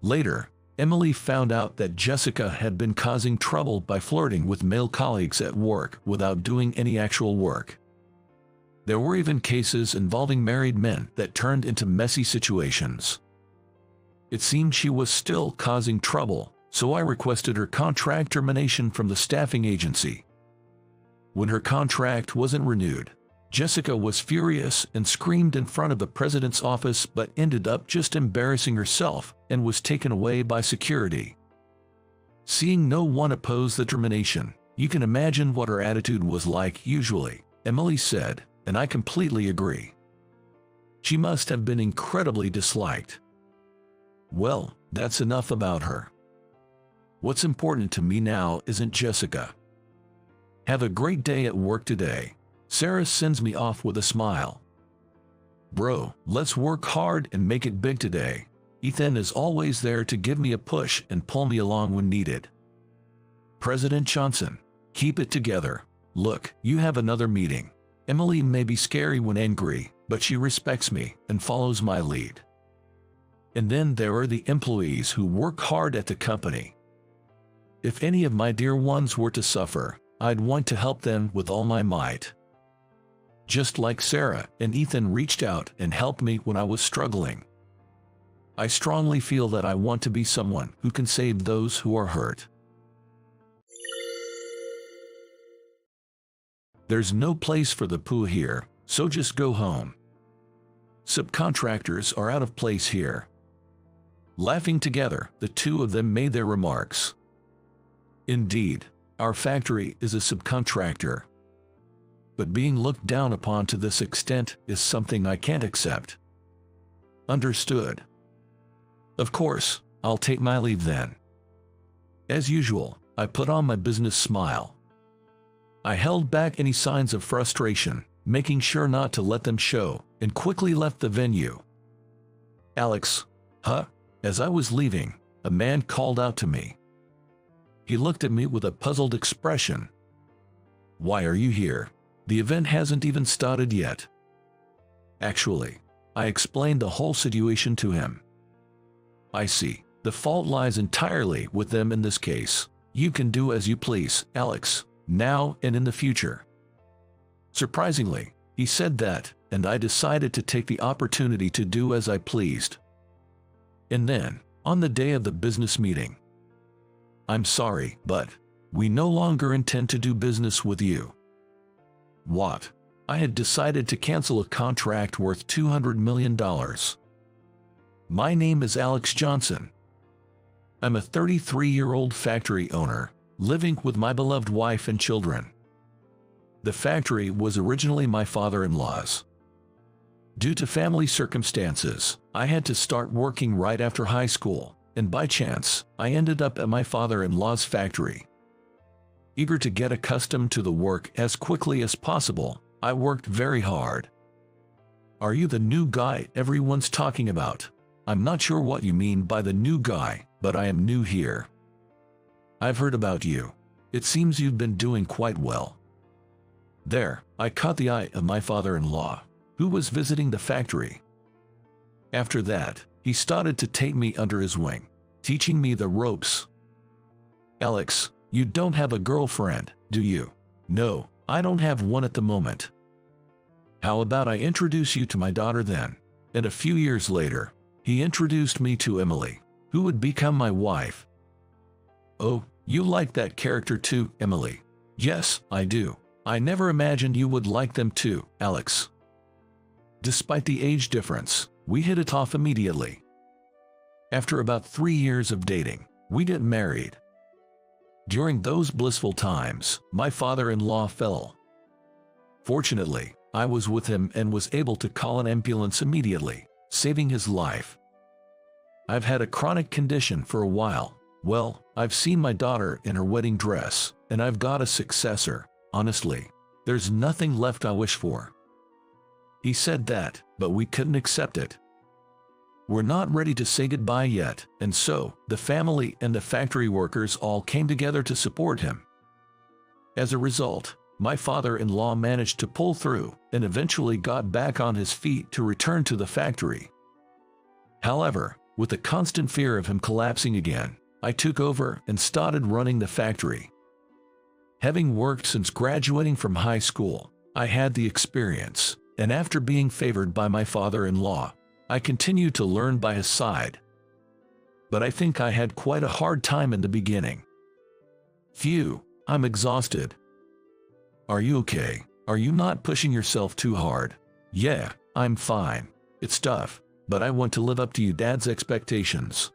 Later, Emily found out that Jessica had been causing trouble by flirting with male colleagues at work without doing any actual work. There were even cases involving married men that turned into messy situations. It seemed she was still causing trouble, so I requested her contract termination from the staffing agency. When her contract wasn't renewed, Jessica was furious and screamed in front of the president's office, but ended up just embarrassing herself and was taken away by security. Seeing no one oppose the termination, you can imagine what her attitude was like usually, Emily said, and I completely agree. She must have been incredibly disliked. Well, that's enough about her. What's important to me now isn't Jessica. Have a great day at work today. Sarah sends me off with a smile. "Bro, let's work hard and make it big today." Ethan is always there to give me a push and pull me along when needed. President Johnson, keep it together. Look, you have another meeting. Emily may be scary when angry, but she respects me and follows my lead. And then there are the employees who work hard at the company. If any of my dear ones were to suffer, I'd want to help them with all my might. just like Sarah and Ethan reached out and helped me when I was struggling. I strongly feel that I want to be someone who can save those who are hurt. There's no place for the poo here, so just go home. Subcontractors are out of place here. Laughing together, the two of them made their remarks. Indeed, our factory is a subcontractor. But being looked down upon to this extent is something I can't accept. Understood. Of course, I'll take my leave then. As usual, I put on my business smile. I held back any signs of frustration, making sure not to let them show, and quickly left the venue. Alex, huh? As I was leaving, a man called out to me. He looked at me with a puzzled expression. Why are you here? The event hasn't even started yet. Actually, I explained the whole situation to him. I see. The fault lies entirely with them in this case. You can do as you please, Alex, now and in the future. Surprisingly, he said that, and I decided to take the opportunity to do as I pleased. And then, on the day of the business meeting, I'm sorry, but we no longer intend to do business with you. What? I had decided to cancel a contract worth $200 million. My name is Alex Johnson. I'm a 33-year-old factory owner, living with my beloved wife and children. The factory was originally my father-in-law's. Due to family circumstances, I had to start working right after high school, and by chance, I ended up at my father-in-law's factory. Eager to get accustomed to the work as quickly as possible, I worked very hard. Are you the new guy everyone's talking about? I'm not sure what you mean by the new guy, but I am new here. I've heard about you. It seems you've been doing quite well. There, I caught the eye of my father-in-law, who was visiting the factory. After that, he started to take me under his wing, teaching me the ropes. Alex, you don't have a girlfriend, do you? No, I don't have one at the moment. How about I introduce you to my daughter then? And a few years later, he introduced me to Emily, who would become my wife. Oh, you like that character too, Emily? Yes, I do. I never imagined you would like them too, Alex. Despite the age difference, we hit it off immediately. After about 3 years of dating, we get married. During those blissful times, my father-in-law fell. Fortunately, I was with him and was able to call an ambulance immediately, saving his life. I've had a chronic condition for a while. Well, I've seen my daughter in her wedding dress, and I've got a successor. Honestly, there's nothing left I wish for. He said that, but we couldn't accept it. We're not ready to say goodbye yet, and so, the family and the factory workers all came together to support him. As a result, my father-in-law managed to pull through and eventually got back on his feet to return to the factory. However, with the constant fear of him collapsing again, I took over and started running the factory. Having worked since graduating from high school, I had the experience, and after being favored by my father-in-law, I continued to learn by his side. But I think I had quite a hard time in the beginning. Phew, I'm exhausted. Are you okay? Are you not pushing yourself too hard? Yeah, I'm fine. It's tough, but I want to live up to your dad's expectations.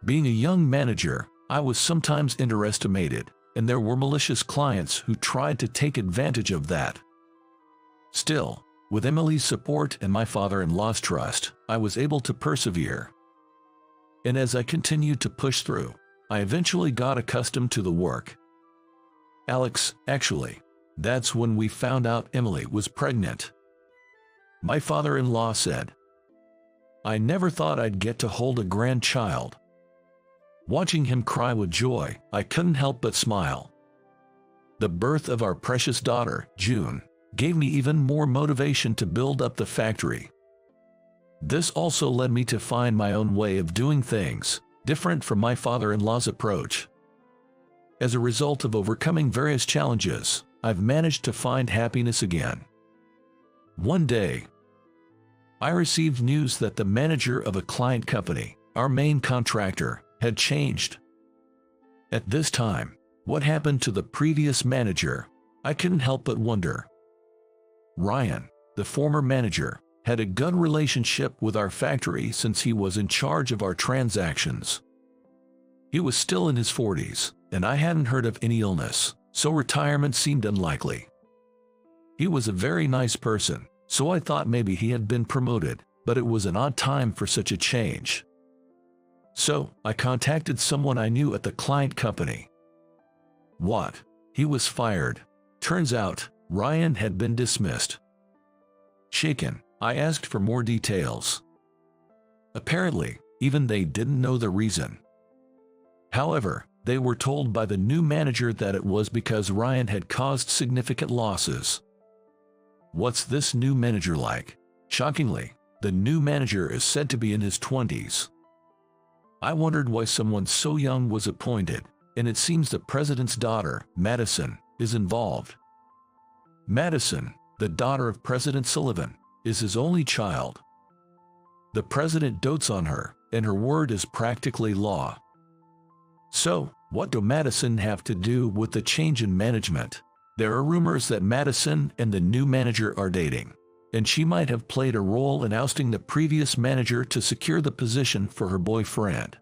Being a young manager, I was sometimes underestimated, and there were malicious clients who tried to take advantage of that. Still, with Emily's support and my father-in-law's trust, I was able to persevere. And as I continued to push through, I eventually got accustomed to the work. Alex, actually, that's when we found out Emily was pregnant. My father-in-law said, I never thought I'd get to hold a grandchild. Watching him cry with joy, I couldn't help but smile. The birth of our precious daughter, June, gave me even more motivation to build up the factory. This also led me to find my own way of doing things, different from my father-in-law's approach. As a result of overcoming various challenges, I've managed to find happiness again. One day, I received news that the manager of a client company, our main contractor, had changed. At this time, what happened to the previous manager? I couldn't help but wonder. Ryan, the former manager, had a good relationship with our factory since he was in charge of our transactions. He was still in his 40s, and I hadn't heard of any illness, so retirement seemed unlikely. He was a very nice person, so I thought maybe he had been promoted, but it was an odd time for such a change. So, I contacted someone I knew at the client company. What? He was fired. Turns out, Ryan had been dismissed. Shaken, I asked for more details. Apparently, even they didn't know the reason. However, they were told by the new manager that it was because Ryan had caused significant losses. What's this new manager like? Shockingly, the new manager is said to be in his 20s. I wondered why someone so young was appointed, and it seems the president's daughter, Madison, is involved. Madison, the daughter of President Sullivan, is his only child. The president dotes on her, and her word is practically law. So, what do Madison have to do with the change in management? There are rumors that Madison and the new manager are dating, and she might have played a role in ousting the previous manager to secure the position for her boyfriend.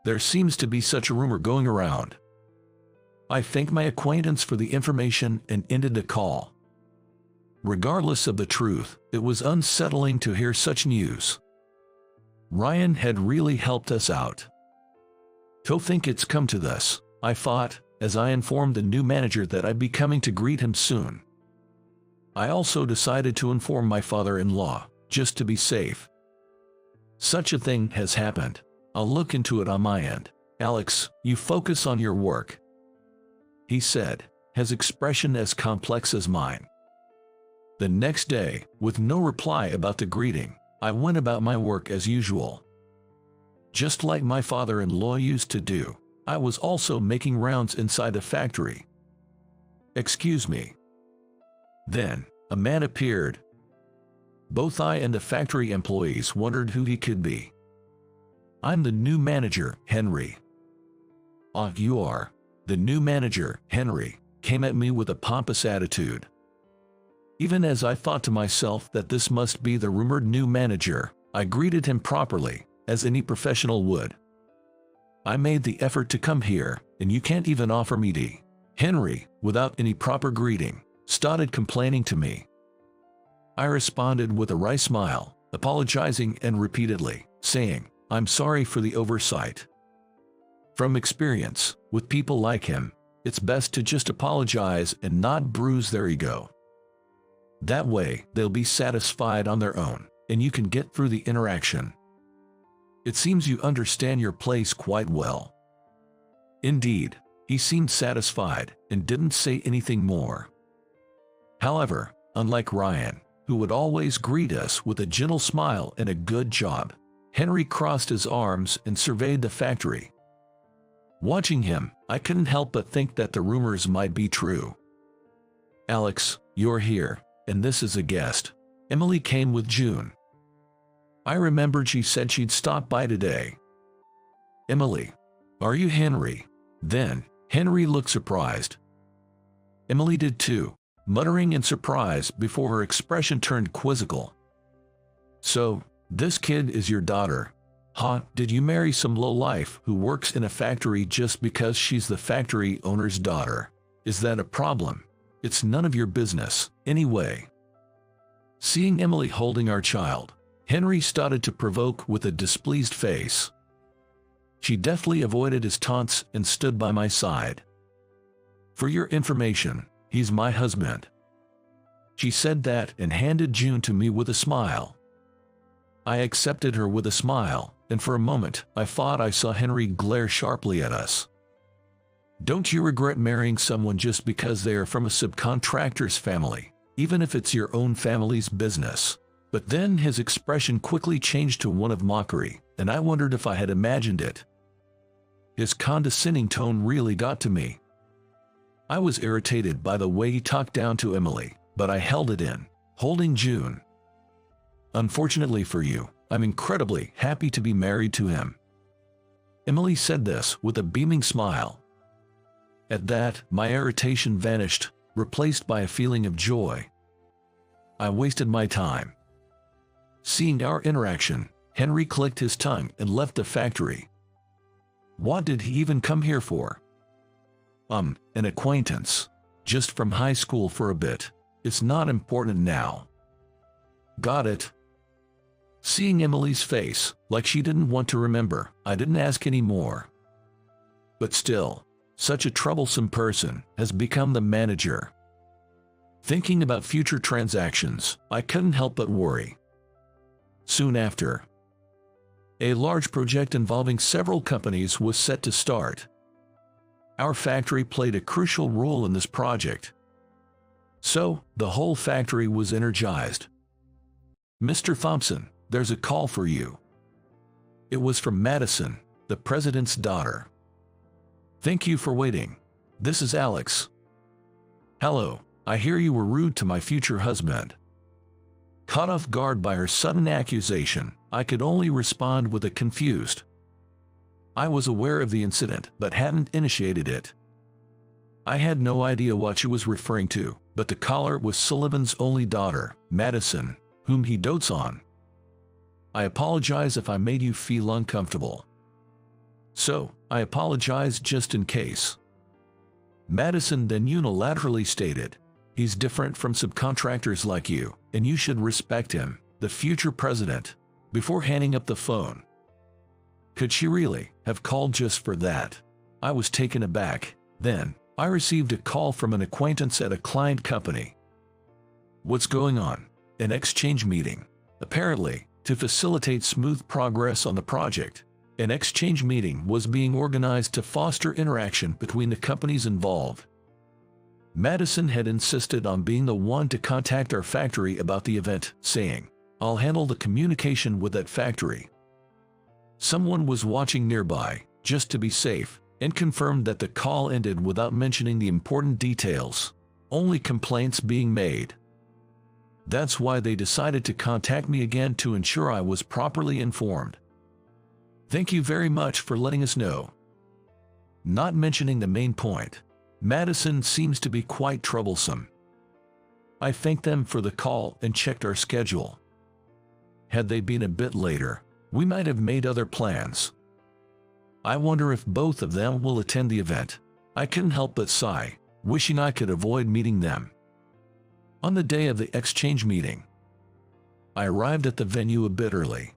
There seems to be such a rumor going around. I thanked my acquaintance for the information and ended the call. Regardless of the truth, it was unsettling to hear such news. Ryan had really helped us out. To think it's come to this, I thought, as I informed the new manager that I'd be coming to greet him soon. I also decided to inform my father-in-law, just to be safe. Such a thing has happened. I'll look into it on my end. Alex, you focus on your work, he said, his expression as complex as mine. The next day, with no reply about the greeting, I went about my work as usual. Just like my father-in-law used to do, I was also making rounds inside the factory. Excuse me. Then, a man appeared. Both I and the factory employees wondered who he could be. I'm the new manager, Henry. Ah, you are. The new manager, Henry, came at me with a pompous attitude. Even as I thought to myself that this must be the rumored new manager, I greeted him properly, as any professional would. I made the effort to come here, and you can't even offer me tea. Henry, without any proper greeting, started complaining to me. I responded with a wry smile, apologizing and repeatedly, saying, I'm sorry for the oversight. From experience, with people like him, it's best to just apologize and not bruise their ego. That way, they'll be satisfied on their own, and you can get through the interaction. It seems you understand your place quite well. Indeed, he seemed satisfied and didn't say anything more. However, unlike Ryan, who would always greet us with a gentle smile and a good job, Henry crossed his arms and surveyed the factory. Watching him, I couldn't help but think that the rumors might be true. Alex, you're here, and this is a guest. Emily came with June. I remembered she said she'd stop by today. Emily, are you Henry? Then, Henry looked surprised. Emily did too, muttering in surprise before her expression turned quizzical. So, this kid is your daughter? Huh? Did you marry some lowlife who works in a factory just because she's the factory owner's daughter? Is that a problem? It's none of your business, anyway. Seeing Emily holding our child, Henry started to provoke with a displeased face. She deftly avoided his taunts and stood by my side. For your information, he's my husband. She said that and handed June to me with a smile. I accepted her with a smile, and for a moment I thought I saw Henry glare sharply at us. Don't you regret marrying someone just because they are from a subcontractor's family, even if it's your own family's business? But then his expression quickly changed to one of mockery, and I wondered if I had imagined it. His condescending tone really got to me. I was irritated by the way he talked down to Emily, but I held it in. Holding June. Unfortunately for you, I'm incredibly happy to be married to him. Emily said this with a beaming smile. At that, my irritation vanished, replaced by a feeling of joy. I wasted my time. Seeing our interaction, Henry clicked his tongue and left the factory. What did he even come here for? An acquaintance. Just from high school for a bit. It's not important now. Got it. Seeing Emily's face, like she didn't want to remember, I didn't ask any more. But still, such a troublesome person has become the manager. Thinking about future transactions, I couldn't help but worry. Soon after, a large project involving several companies was set to start. Our factory played a crucial role in this project. So, the whole factory was energized. Mr. Thompson, there's a call for you. It was from Madison, the president's daughter. Thank you for waiting. This is Alex. Hello, I hear you were rude to my future husband. Caught off guard by her sudden accusation, I could only respond with a confused. I was aware of the incident but hadn't initiated it. I had no idea what she was referring to, but the caller was Sullivan's only daughter, Madison, whom he dotes on. I apologize if I made you feel uncomfortable. So, I apologize just in case. Madison then unilaterally stated, he's different from subcontractors like you, and you should respect him, the future president, before hanging up the phone. Could she really have called just for that? I was taken aback. Then, I received a call from an acquaintance at a client company. What's going on? An exchange meeting. Apparently, to facilitate smooth progress on the project, an exchange meeting was being organized to foster interaction between the companies involved. Madison had insisted on being the one to contact our factory about the event, saying, I'll handle the communication with that factory. Someone was watching nearby, just to be safe, and confirmed that the call ended without mentioning the important details, only complaints being made. That's why they decided to contact me again to ensure I was properly informed. Thank you very much for letting us know. Not mentioning the main point, Madison seems to be quite troublesome. I thanked them for the call and checked our schedule. Had they been a bit later, we might have made other plans. I wonder if both of them will attend the event. I couldn't help but sigh, wishing I could avoid meeting them. On the day of the exchange meeting, I arrived at the venue a bit early.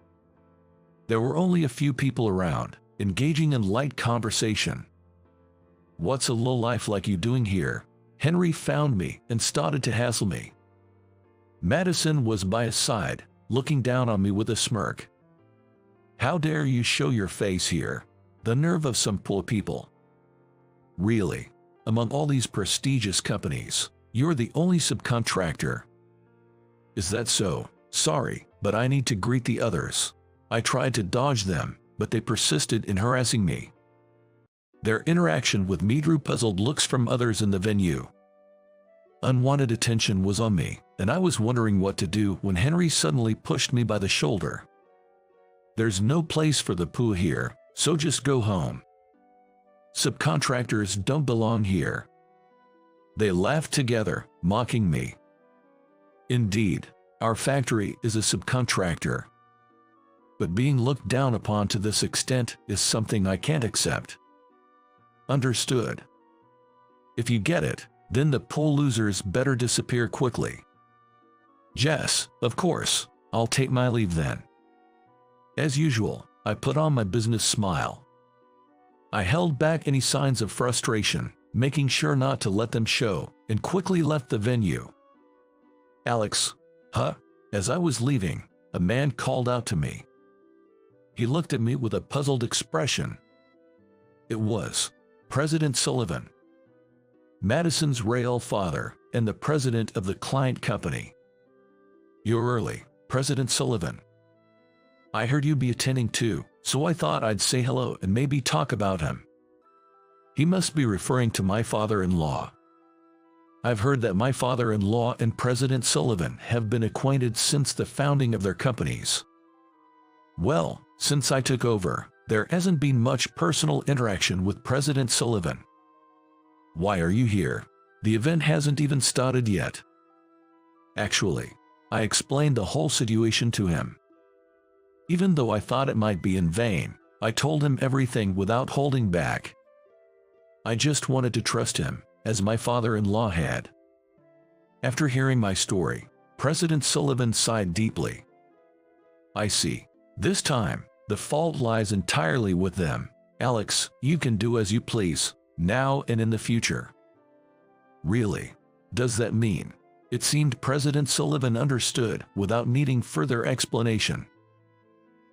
There were only a few people around, engaging in light conversation. What's a lowlife like you doing here? Henry found me and started to hassle me. Madison was by his side, looking down on me with a smirk. How dare you show your face here? The nerve of some poor people. Really, among all these prestigious companies, you're the only subcontractor. Is that so? Sorry, but I need to greet the others. I tried to dodge them, but they persisted in harassing me. Their interaction with me drew puzzled looks from others in the venue. Unwanted attention was on me, and I was wondering what to do when Henry suddenly pushed me by the shoulder. There's no place for the poo here, so just go home. Subcontractors don't belong here. They laughed together, mocking me. Indeed, our factory is a subcontractor. But being looked down upon to this extent is something I can't accept. Understood. If you get it, then the pool losers better disappear quickly. Yes, of course, I'll take my leave then. As usual, I put on my business smile. I held back any signs of frustration, making sure not to let them show, and quickly left the venue. Alex, huh? As I was leaving, a man called out to me. He looked at me with a puzzled expression. It was President Sullivan, Madison's real father and the president of the client company. You're early, President Sullivan. I heard you'd be attending too, so I thought I'd say hello and maybe talk about him. He must be referring to my father-in-law. I've heard that my father-in-law and President Sullivan have been acquainted since the founding of their companies. Well, since I took over, there hasn't been much personal interaction with President Sullivan. Why are you here? The event hasn't even started yet. Actually, I explained the whole situation to him. Even though I thought it might be in vain, I told him everything without holding back. I just wanted to trust him, as my father-in-law had. After hearing my story, President Sullivan sighed deeply. I see. This time, the fault lies entirely with them. Alex, you can do as you please, now and in the future. Really? Does that mean? It seemed President Sullivan understood without needing further explanation.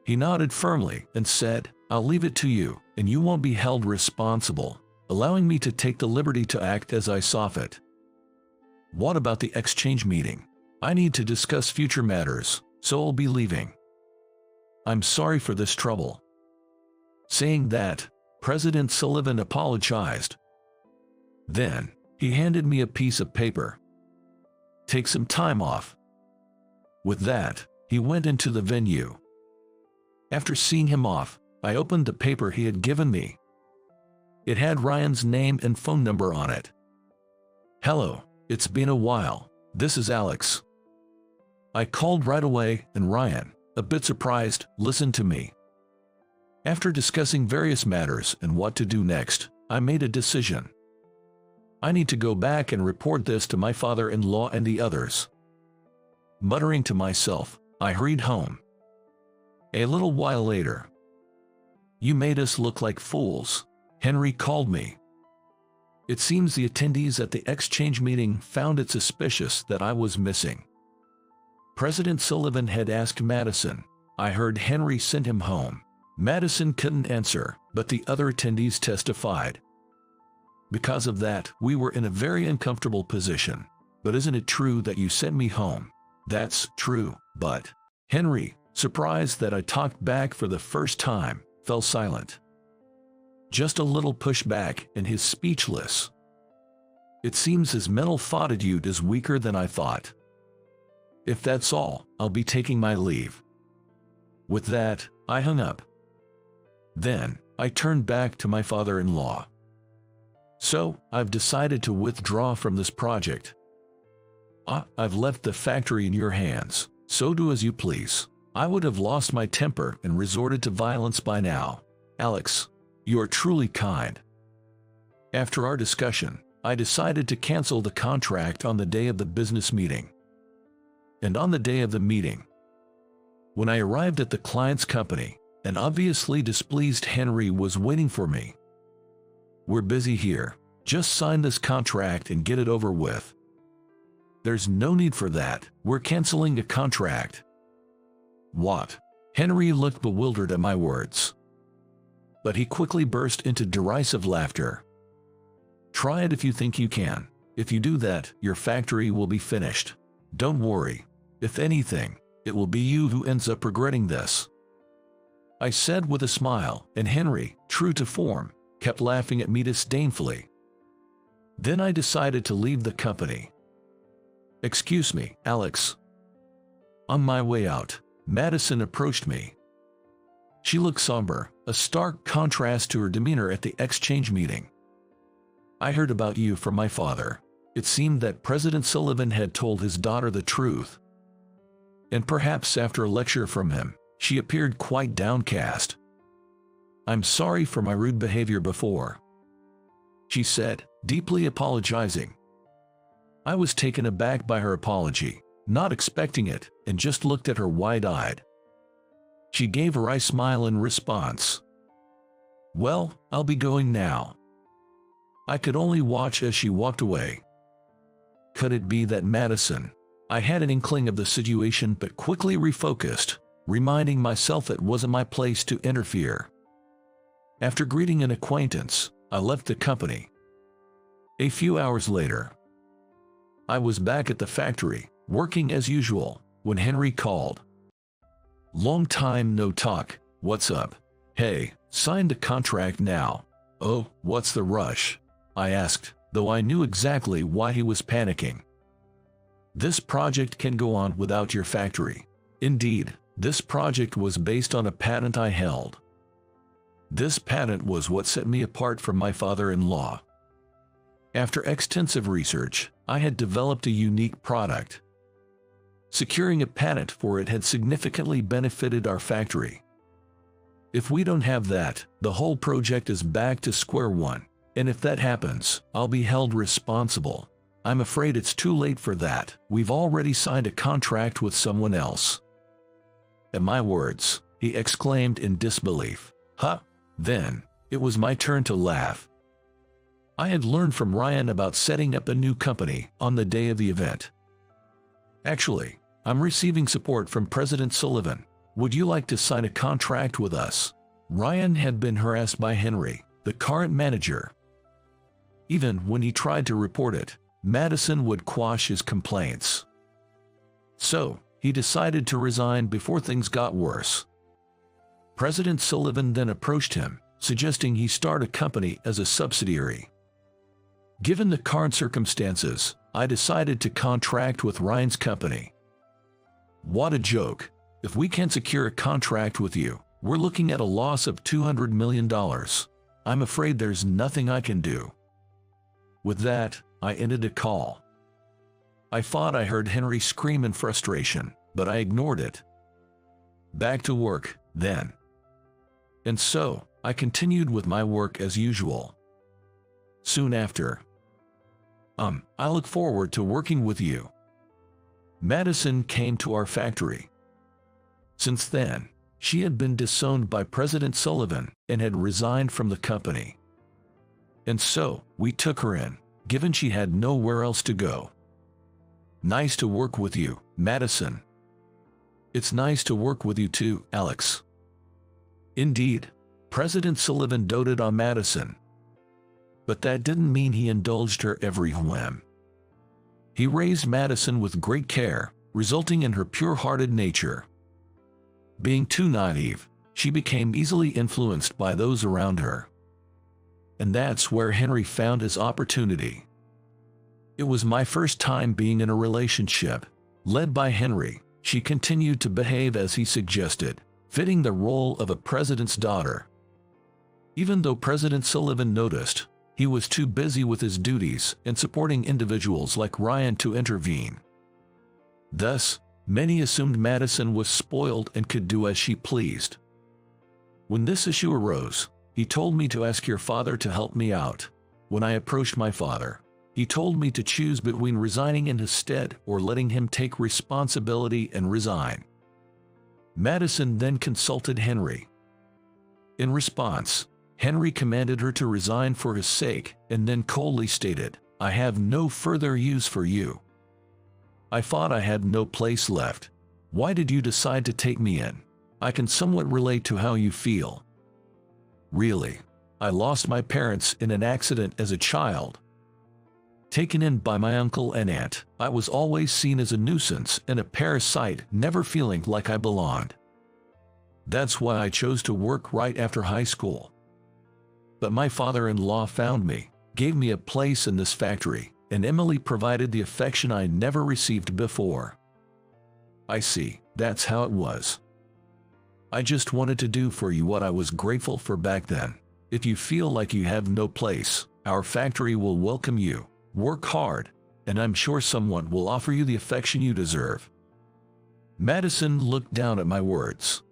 He nodded firmly and said, I'll leave it to you, and you won't be held responsible, allowing me to take the liberty to act as I saw fit. What about the exchange meeting? I need to discuss future matters, so I'll be leaving. I'm sorry for this trouble. Saying that, President Sullivan apologized. Then, he handed me a piece of paper. Take some time off. With that, he went into the venue. After seeing him off, I opened the paper he had given me. It had Ryan's name and phone number on it. Hello, it's been a while. This is Alex. I called right away, and Ryan, a bit surprised, listened to me. After discussing various matters and what to do next, I made a decision. I need to go back and report this to my father-in-law and the others. Muttering to myself, I hurried home. A little while later. You made us look like fools, Henry called me. It seems the attendees at the exchange meeting found it suspicious that I was missing. President Sullivan had asked Madison. I heard Henry sent him home. Madison couldn't answer, but the other attendees testified. Because of that, we were in a very uncomfortable position. But isn't it true that you sent me home? That's true, but Henry, surprised that I talked back for the first time, fell silent. Just a little pushback and he's speechless. It seems his mental fortitude is weaker than I thought. If that's all, I'll be taking my leave. With that, I hung up. Then, I turned back to my father-in-law. So, I've decided to withdraw from this project. I've left the factory in your hands, so do as you please. I would have lost my temper and resorted to violence by now. Alex, you are truly kind. After our discussion, I decided to cancel the contract on the day of the business meeting. And on the day of the meeting, when I arrived at the client's company, an obviously displeased Henry was waiting for me. We're busy here. Just sign this contract and get it over with. There's no need for that. We're canceling a contract. What? Henry looked bewildered at my words. But he quickly burst into derisive laughter. Try it if you think you can. If you do that, your factory will be finished. Don't worry. If anything, it will be you who ends up regretting this. I said with a smile, and Henry, true to form, kept laughing at me disdainfully. Then I decided to leave the company. Excuse me, Alex. On my way out, Madison approached me. She looked somber, a stark contrast to her demeanor at the exchange meeting. I heard about you from my father. It seemed that President Sullivan had told his daughter the truth. And perhaps after a lecture from him, she appeared quite downcast. I'm sorry for my rude behavior before, she said, deeply apologizing. I was taken aback by her apology, not expecting it, and just looked at her wide-eyed. She gave a wry smile in response. Well, I'll be going now. I could only watch as she walked away. Could it be that Madison? I had an inkling of the situation but quickly refocused, reminding myself it wasn't my place to interfere. After greeting an acquaintance, I left the company. A few hours later, I was back at the factory, working as usual, when Henry called. Long time no talk, what's up? Hey, sign the contract now. Oh, what's the rush? I asked, though I knew exactly why he was panicking. This project can go on without your factory. Indeed, this project was based on a patent I held. This patent was what set me apart from my father-in-law. After extensive research, I had developed a unique product. Securing a patent for it had significantly benefited our factory. If we don't have that, the whole project is back to square one, and if that happens, I'll be held responsible. I'm afraid it's too late for that. We've already signed a contract with someone else. At my words, he exclaimed in disbelief. Huh? Then, it was my turn to laugh. I had learned from Ryan about setting up a new company on the day of the event. Actually, I'm receiving support from President Sullivan. Would you like to sign a contract with us? Ryan had been harassed by Henry, the current manager. Even when he tried to report it, Madison would quash his complaints. So, he decided to resign before things got worse. President Sullivan then approached him, suggesting he start a company as a subsidiary. Given the current circumstances, I decided to contract with Ryan's company. What a joke! If we can't secure a contract with you, we're looking at a loss of $200 million. I'm afraid there's nothing I can do. With that, I ended the call. I thought I heard Henry scream in frustration, but I ignored it. Back to work, then. And so, I continued with my work as usual. Soon after, I look forward to working with you. Madison came to our factory. Since then, she had been disowned by President Sullivan and had resigned from the company. And so, we took her in, given she had nowhere else to go. Nice to work with you, Madison. It's nice to work with you too, Alex. Indeed, President Sullivan doted on Madison. But that didn't mean he indulged her every whim. He raised Madison with great care, resulting in her pure-hearted nature. Being too naive, she became easily influenced by those around her. And that's where Henry found his opportunity. It was my first time being in a relationship. Led by Henry, she continued to behave as he suggested, fitting the role of a president's daughter. Even though President Sullivan noticed, he was too busy with his duties and supporting individuals like Ryan to intervene. Thus, many assumed Madison was spoiled and could do as she pleased. When this issue arose, he told me to ask your father to help me out. When I approached my father, he told me to choose between resigning in his stead or letting him take responsibility and resign. Madison then consulted Henry. In response, Henry commanded her to resign for his sake and then coldly stated, "I have no further use for you." I thought I had no place left. Why did you decide to take me in? I can somewhat relate to how you feel. Really, I lost my parents in an accident as a child. Taken in by my uncle and aunt, I was always seen as a nuisance and a parasite, never feeling like I belonged. That's why I chose to work right after high school. But my father-in-law found me, gave me a place in this factory, and Emily provided the affection I never received before. I see, that's how it was. I just wanted to do for you what I was grateful for back then. If you feel like you have no place, our factory will welcome you. Work hard, and I'm sure someone will offer you the affection you deserve. Madison looked down at my words.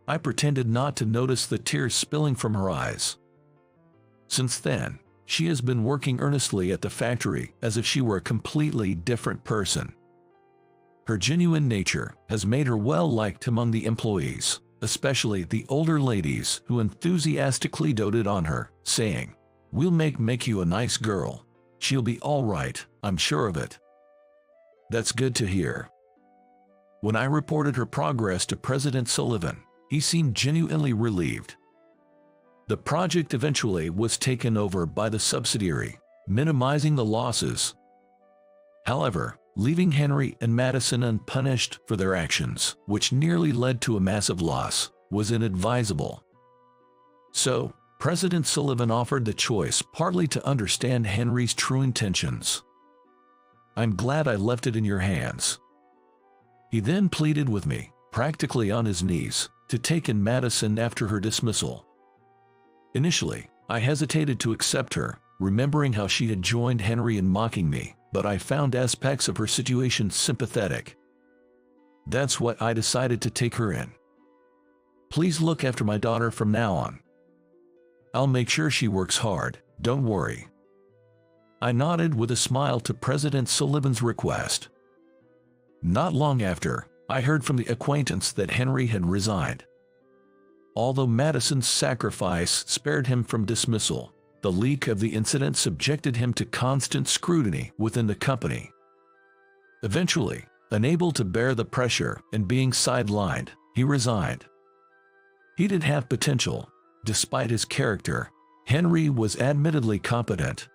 I pretended not to notice the tears spilling from her eyes. Since then, she has been working earnestly at the factory as if she were a completely different person. Her genuine nature has made her well-liked among the employees, especially the older ladies who enthusiastically doted on her, saying, "We'll make you a nice girl. She'll be all right, I'm sure of it." That's good to hear. When I reported her progress to President Sullivan, he seemed genuinely relieved. The project eventually was taken over by the subsidiary, minimizing the losses. However, leaving Henry and Madison unpunished for their actions, which nearly led to a massive loss, was inadvisable. So, President Sullivan offered the choice partly to understand Henry's true intentions. "I'm glad I left it in your hands." He then pleaded with me, practically on his knees, to take in Madison after her dismissal. Initially, I hesitated to accept her, remembering how she had joined Henry in mocking me, but I found aspects of her situation sympathetic. That's why I decided to take her in. "Please look after my daughter from now on. I'll make sure she works hard, don't worry." I nodded with a smile to President Sullivan's request. Not long after, I heard from the acquaintance that Henry had resigned. Although Madison's sacrifice spared him from dismissal, the leak of the incident subjected him to constant scrutiny within the company. Eventually, unable to bear the pressure and being sidelined, he resigned. He did have potential. Despite his character, Henry was admittedly competent.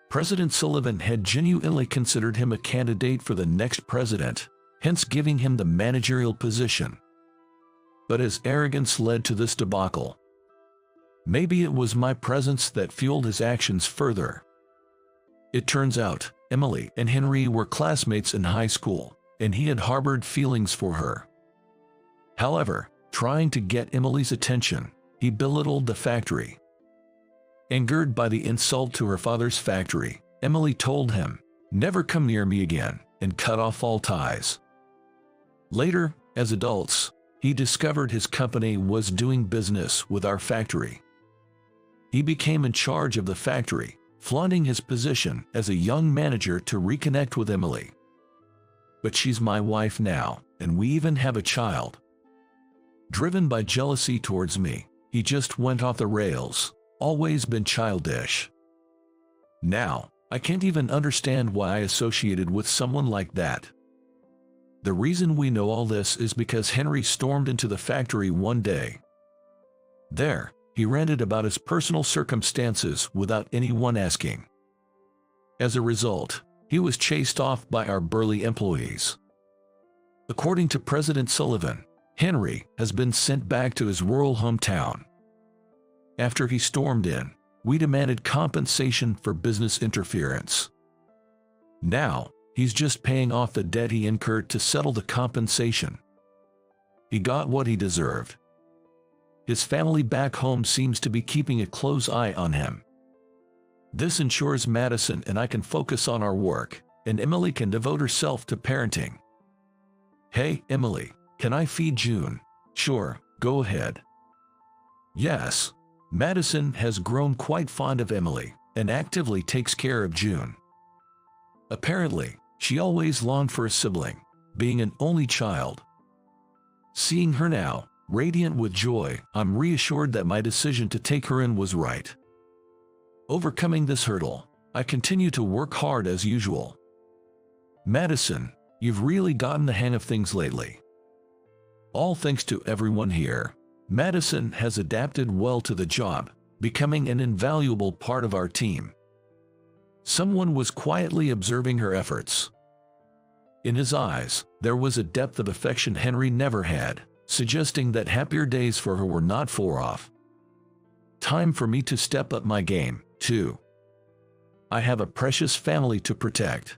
President Sullivan had genuinely considered him a candidate for the next president, hence giving him the managerial position. But his arrogance led to this debacle. Maybe it was my presence that fueled his actions further. It turns out, Emily and Henry were classmates in high school, and he had harbored feelings for her. However, trying to get Emily's attention, he belittled the factory. Angered by the insult to her father's factory, Emily told him, "Never come near me again," and cut off all ties. Later, as adults, he discovered his company was doing business with our factory. He became in charge of the factory, flaunting his position as a young manager to reconnect with Emily. "But she's my wife now, and we even have a child." Driven by jealousy towards me, he just went off the rails, always been childish. Now, I can't even understand why I associated with someone like that. The reason we know all this is because Henry stormed into the factory one day. There, he ranted about his personal circumstances without anyone asking. As a result, he was chased off by our burly employees. According to President Sullivan, Henry has been sent back to his rural hometown. After he stormed in, we demanded compensation for business interference. Now, he's just paying off the debt he incurred to settle the compensation. He got what he deserved. His family back home seems to be keeping a close eye on him. This ensures Madison and I can focus on our work, and Emily can devote herself to parenting. "Hey, Emily, can I feed June?" "Sure, go ahead." Yes, Madison has grown quite fond of Emily and actively takes care of June. Apparently, she always longed for a sibling, being an only child. Seeing her now, radiant with joy, I'm reassured that my decision to take her in was right. Overcoming this hurdle, I continue to work hard as usual. "Madison, you've really gotten the hang of things lately." All thanks to everyone here, Madison has adapted well to the job, becoming an invaluable part of our team. Someone was quietly observing her efforts. In his eyes, there was a depth of affection Henry never had, suggesting that happier days for her were not far off. Time for me to step up my game, too. I have a precious family to protect.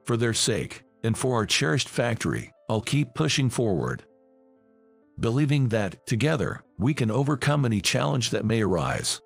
For their sake, and for our cherished factory, I'll keep pushing forward, believing that, together, we can overcome any challenge that may arise.